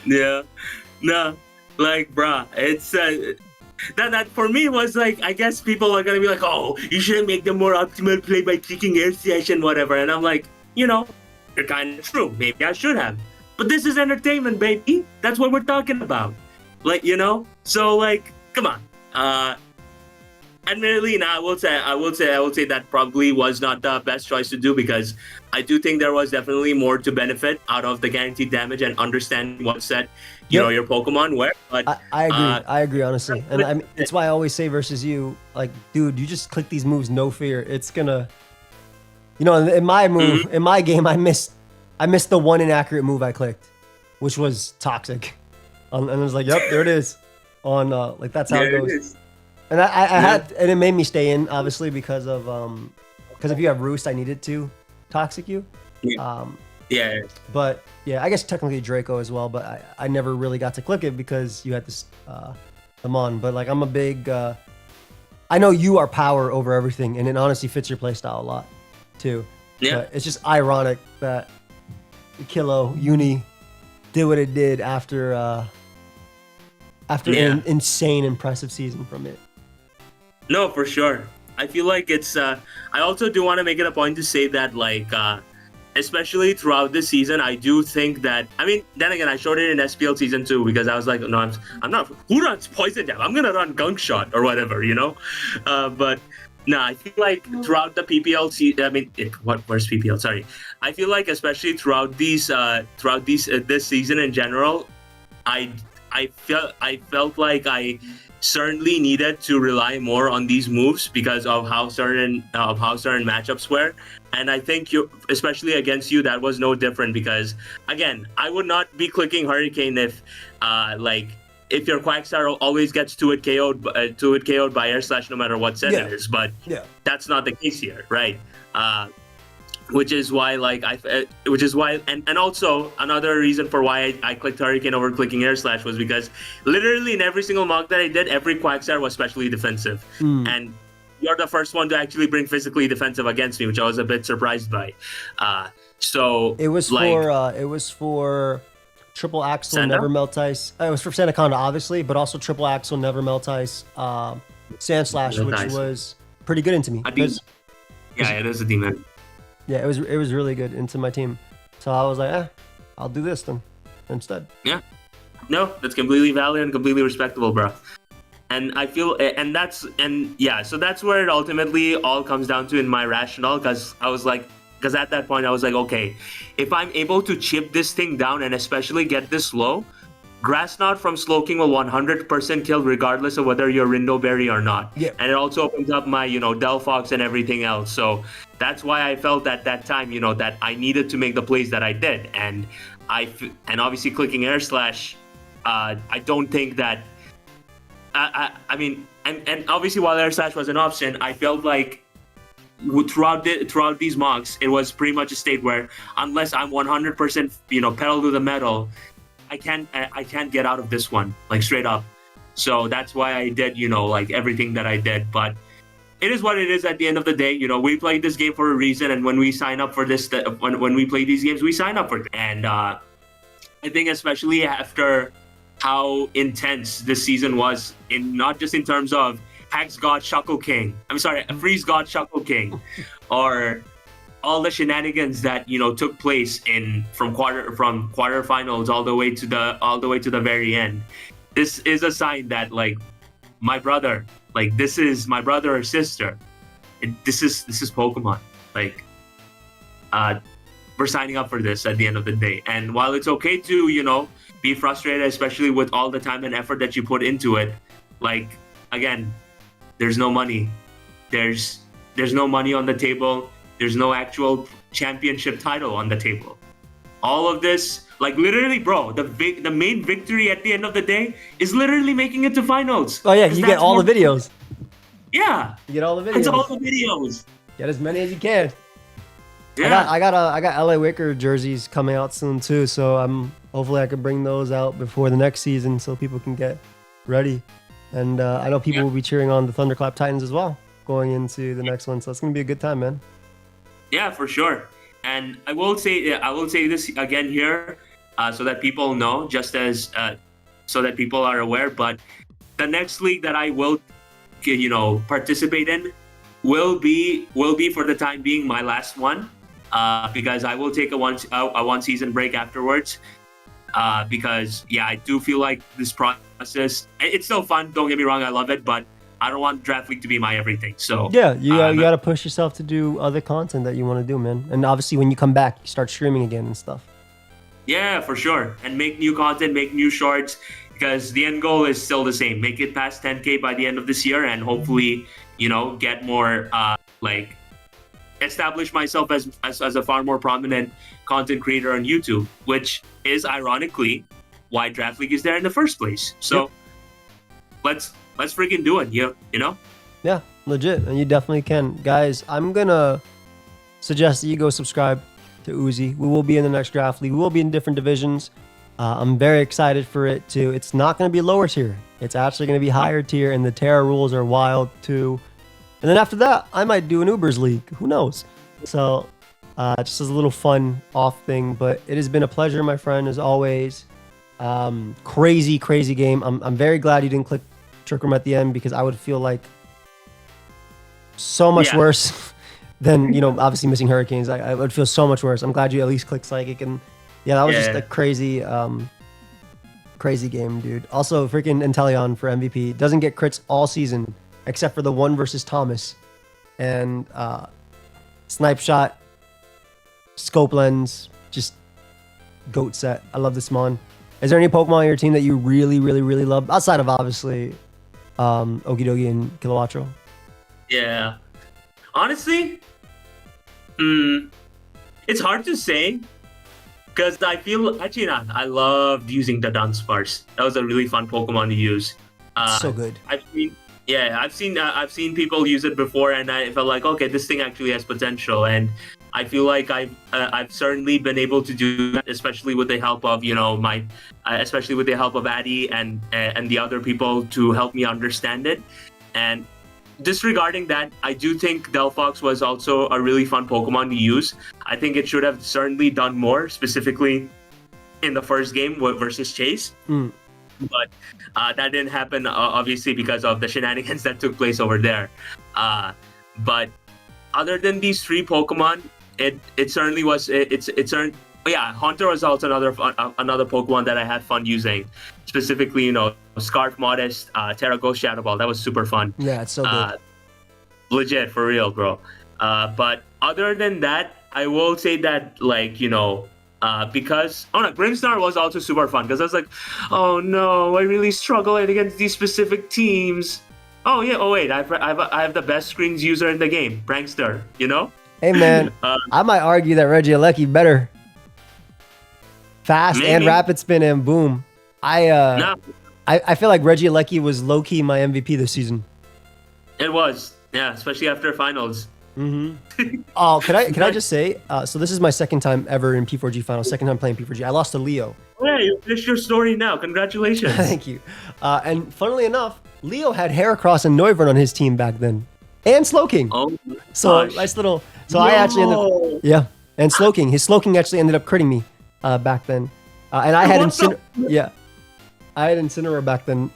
Yeah, no. Like, bruh, it's that for me was like, I guess people are gonna be like, oh, you shouldn't make the more optimal play by clicking air slash and whatever. And I'm like, you're kind of true. Maybe I should have. But this is entertainment, baby. That's what we're talking about. Like, so like, come on. Admittedly, now I will say that probably was not the best choice to do, because I do think there was definitely more to benefit out of the guaranteed damage and understanding what set your Pokemon were. But I agree. I agree, honestly, and it's why I always say versus you, like, dude, you just click these moves, no fear. It's gonna, in my move, in my game, I missed the one inaccurate move I clicked, which was Toxic, and I was like, yep, there it is. On like that's how it goes. And I had, and it made me stay in, obviously, because if you have Roost, I needed to Toxic you. But yeah, I guess technically Draco as well, but I never really got to click it because you had to them on. But like, I'm a big, I know you are power over everything, and it honestly fits your playstyle a lot too. Yeah. But it's just ironic that Kilo Uni did what it did after an insane, impressive season from it. No, for sure. I feel like it's. I also do want to make it a point to say that, like, especially throughout this season, I do think that. I mean, then again, I showed it in SPL season 2 because I was like, no, I'm not. Who runs Poison Jab? I'm gonna run Gunk Shot or whatever, But no, I feel like throughout the PPL season. I mean, where's PPL? Sorry. I feel like especially throughout this season in general, I felt like I certainly needed to rely more on these moves because of how certain matchups were, and I think especially against you, that was no different, because again, I would not be clicking Hurricane if your Quagstar always gets to it KO'd by air slash no matter what set it is, but that's not the case here, right? Which is why, and also another reason for why I clicked Hurricane over clicking Air Slash was because literally in every single mock that I did, every Quagstar was specially defensive, and you're the first one to actually bring physically defensive against me, which I was a bit surprised by. So it was for Triple Axle, Sanda? Never Melt Ice. It was for Sandaconda, obviously, but also Triple Axle, Never Melt Ice, Sand Slash, which was pretty good into me. It is a demon. Yeah, it was really good into my team. So I was like, I'll do this then instead. Yeah. No, that's completely valid and completely respectable, bro. And I feel, so that's where it ultimately all comes down to in my rationale, because at that point I was like, okay, if I'm able to chip this thing down and especially get this low, Grass Knot from Slowking will 100% kill regardless of whether you're Rindo Berry or not. Yeah. And it also opens up my, Delphox and everything else. So that's why I felt at that time, that I needed to make the plays that I did. And obviously clicking Air Slash, I don't think that, I mean, and obviously while Air Slash was an option, I felt like throughout these mocks, it was pretty much a state where unless I'm 100%, pedal to the metal, I can't get out of this one, like straight up. So that's why I did, everything that I did. But it is what it is at the end of the day. We played this game for a reason, and when we sign up for this, when we play these games, we sign up for it. And I think especially after how intense this season was, not just in terms of Hex God Shuckle King. I'm sorry, Freeze God Shuckle King, or all the shenanigans that took place from quarterfinals all the way to the very end. This is a sign that like my brother, like this is my brother or sister. This is Pokemon. Like we're signing up for this at the end of the day. And while it's okay to be frustrated, especially with all the time and effort that you put into it, like again, there's no money. There's no money on the table. There's no actual championship title on the table. All of this, like literally, bro, the main victory at the end of the day is literally making it to finals. Oh yeah, you get all the videos. Yeah, you get all the videos. It's all the videos. Get as many as you can. Yeah, I got LA Wicker jerseys coming out soon too, so hopefully I can bring those out before the next season so people can get ready. And I know people will be cheering on the Thunderclap Titans as well going into the next one, so it's gonna be a good time, man. Yeah, for sure. And I will say this again here, so that people know, just as so that people are aware. But the next league that I will, participate in, will be for the time being my last one, because I will take a one season break afterwards. Because I do feel like this process, it's still fun. Don't get me wrong, I love it, but I don't want Draft League to be my everything. So yeah, you got to push yourself to do other content that you want to do, man. And obviously, when you come back, you start streaming again and stuff. Yeah, for sure. And make new content, make new shorts, because the end goal is still the same. Make it past 10K by the end of this year, and hopefully, get more, establish myself as a far more prominent content creator on YouTube, which is ironically why Draft League is there in the first place. So let's freaking do it, you know? Yeah, legit, and you definitely can. Guys, I'm gonna suggest that you go subscribe to Uzi. We will be in the next Draft League. We will be in different divisions. I'm very excited for it too. It's not gonna be lower tier. It's actually gonna be higher tier, and the Terra rules are wild too. And then after that, I might do an Ubers League. Who knows? So, just as a little fun off thing. But it has been a pleasure, my friend, as always. Crazy game. I'm very glad you didn't click Trick Room at the end, because I would feel like so much worse than obviously missing Hurricanes. I would feel so much worse. I'm glad you at least clicked Psychic, and that was just a crazy game, dude. Also, freaking Inteleon for MVP doesn't get crits all season except for the one versus Thomas, and Snipe Shot, Scope Lens, just goat set. I love this mon. Is there any Pokemon on your team that you really love outside of obviously Okidogi and Kilowattrel? Yeah, honestly, it's hard to say, because I feel actually not. I loved using the Dunsparce. That was a really fun Pokemon to use. So good. I've seen people use it before, and I felt like, okay, this thing actually has potential, and I feel like I've certainly been able to do that, especially with the help of especially with the help of Addy and the other people to help me understand it. And disregarding that, I do think Delphox was also a really fun Pokemon to use. I think it should have certainly done more, specifically in the first game versus Chase. But that didn't happen, obviously, because of the shenanigans that took place over there. But other than these three Pokemon, it certainly was. Haunter was also another Pokemon that I had fun using. Specifically, Scarf, Modest, Terra Ghost, Shadow Ball. That was super fun. Yeah, it's so good. Legit, for real, bro. But other than that, I will say that, because Grimmsnar was also super fun, because I was like, oh no, I really struggle against these specific teams. Oh yeah, wait, I have the best screens user in the game, Prankster, Hey man, I might argue that Regieleki better. Fast Maybe. And rapid spin and boom. I feel like Regieleki was low-key my MVP this season. It was, yeah, especially after finals. Oh, can I just say, so this is my second time ever in P4G finals, second time playing P4G. I lost to Leo. Yeah, you finished your story now. Congratulations. Thank you. And funnily enough, Leo had Heracross and Noivern on his team back then. And Slowking. Oh, so gosh. nice little. So I actually ended up, and Slowking. His Slowking actually ended up critting me back then. And I had I had Incineroar back then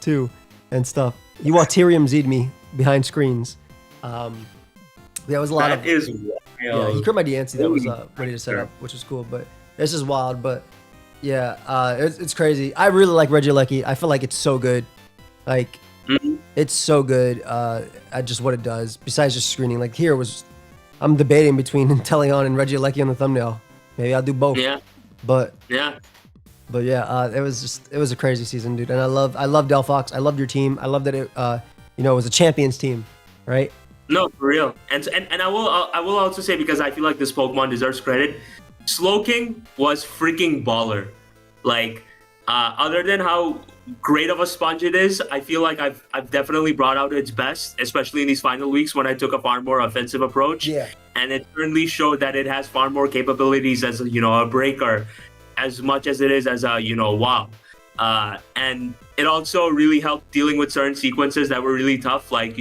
too, and stuff. You Walterium Z'd me behind screens. There was a lot That is Yeah, he crit my DNC that was ready to set up, which was cool. But this is wild. But yeah, it's crazy. I really like Regieleki. I feel like it's so good. Like it's so good at just what it does. Besides just screening, like here was, I'm debating between Inteleon and Regieleki on the thumbnail. Maybe I'll do both. Yeah. But yeah, it was a crazy season, dude. And I love Delphox. I loved your team. I love that it it was a champions team, right? No, for real. And I will also say, because I feel like this Pokemon deserves credit, Slowking was freaking baller. Like, other than how great of a sponge it is, I feel like I've definitely brought out its best, especially in these final weeks when I took a far more offensive approach. Yeah. And it certainly showed that it has far more capabilities as a breaker, as much as it is as a WoW. And it also really helped dealing with certain sequences that were really tough, like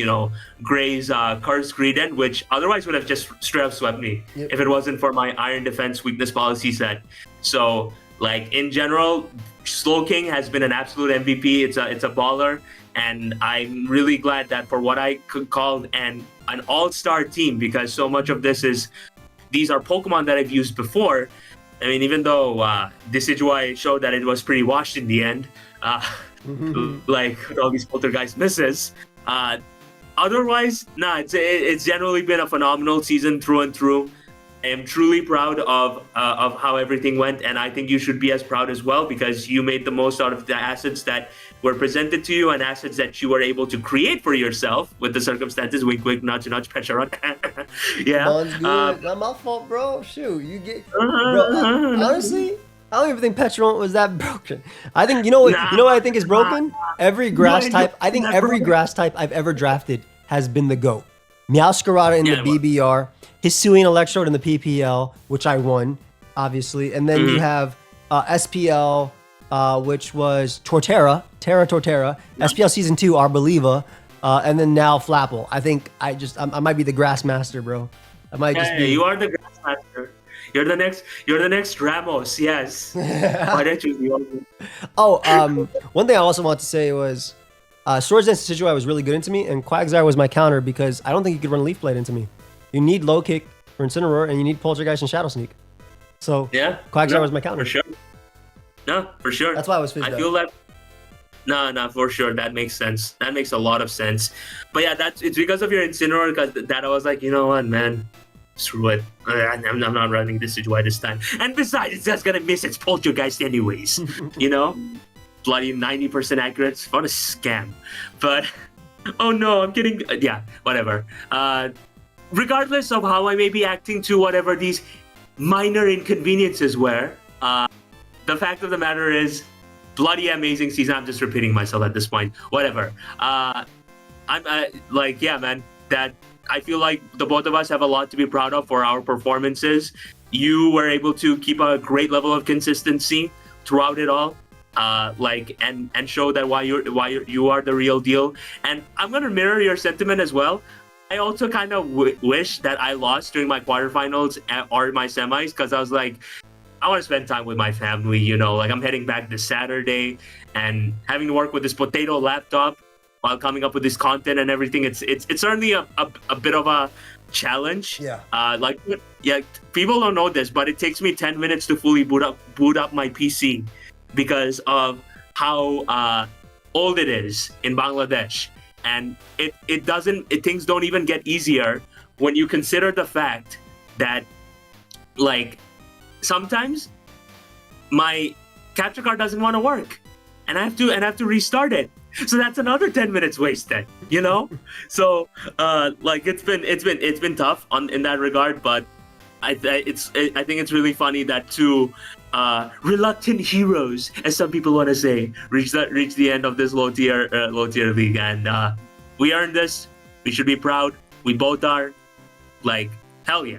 Gray's Curse Greedent, which otherwise would have just straight up swept me if it wasn't for my Iron Defense Weakness Policy set. So, like, in general, Slowking has been an absolute MVP. It's a baller, and I'm really glad that for what I could call an all-star team, because so much of these are Pokemon that I've used before. I mean, even though Decidueye showed that it was pretty washed in the end, like with all these poltergeist misses. Otherwise, it's generally been a phenomenal season through and through. I am truly proud of how everything went, and I think you should be as proud as well, because you made the most out of the assets that were presented to you and assets that you were able to create for yourself with the circumstances. Wink, wink, nudge, nudge, pressure on. Yeah. Good. Not my fault, bro. Shoot, you get. Bro, honestly, I don't even think Petron was that broken. I think you know what I think is broken. Every grass type. I think every grass type I've ever drafted has been the GOAT. Meowscarada in the BBR, Hisuian Electrode in the PPL, which I won, obviously, and then you have SPL, which was Torterra, SPL Season 2, Arboliva, and then now Flapple. I think I might be the Grass Master, bro. I might just be. You are the Grass Master. You're the next Ramos. Yes. Why don't you? One thing I also want to say was, Swords Dance Decidueye was really good into me, and Quagsire was my counter because I don't think you could run Leaf Blade into me. You need Low Kick for Incineroar, and you need Poltergeist and Shadow Sneak. So Quagsire was my counter. For sure. No, for sure. That's why I was fizzed feel that. No, for sure. That makes sense. That makes a lot of sense. But yeah, it's because of your Incineroar that I was like, you know what, man? Screw it. I'm not running this Decidueye this time. And besides, it's just gonna miss its Poltergeist anyways. Bloody 90% accurate. What a scam. But oh no, I'm kidding. Yeah, whatever. Regardless of how I may be acting to whatever these minor inconveniences were, the fact of the matter is, bloody amazing season. I'm just repeating myself at this point. Whatever. I'm man, that I feel like the both of us have a lot to be proud of for our performances. You were able to keep a great level of consistency throughout it all. And show that why you are the real deal. And I'm gonna mirror your sentiment as well. I also kind of wish that I lost during my quarterfinals or my semis, because I was like, I want to spend time with my family. Like I'm heading back this Saturday, and having to work with this potato laptop while coming up with this content and everything. It's certainly a bit of a challenge. Yeah. People don't know this, but it takes me 10 minutes to fully boot up my PC, because of how old it is in Bangladesh. And things don't even get easier when you consider the fact that, like, sometimes my capture card doesn't want to work, and I have to restart it. So that's another 10 minutes wasted, So it's been tough in that regard, but I think it's really funny that two reluctant heroes, as some people want to say, reach the end of this low tier league, and we earned this. We should be proud. We both are. Like, hell yeah,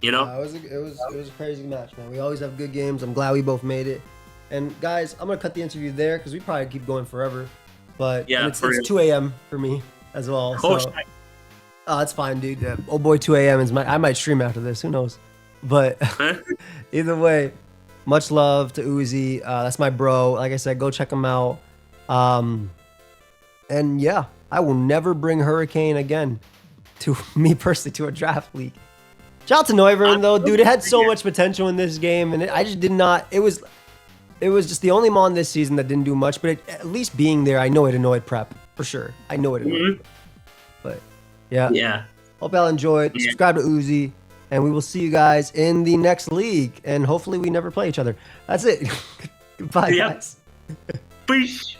It was a crazy match, man. We always have good games. I'm glad we both made it. And guys, I'm gonna cut the interview there because we probably keep going forever. But yeah, it's 2 a.m. for me as well. So. It's fine, dude. Oh boy, 2 a.m. is I might stream after this. Who knows? But either way, much love to Uzi. That's my bro. Like I said, go check him out. And yeah, I will never bring Hurricane again to me personally to a draft league. Shout out to Noivern though, dude. It had so much potential in this game, and I just did not. It was just the only Mon this season that didn't do much. But at least being there, I know it annoyed Prep for sure. I know it annoyed. Prep. But yeah. Hope y'all enjoyed. Subscribe to Uzi, and we will see you guys in the next league. And hopefully, we never play each other. That's it. Goodbye, guys. Peace.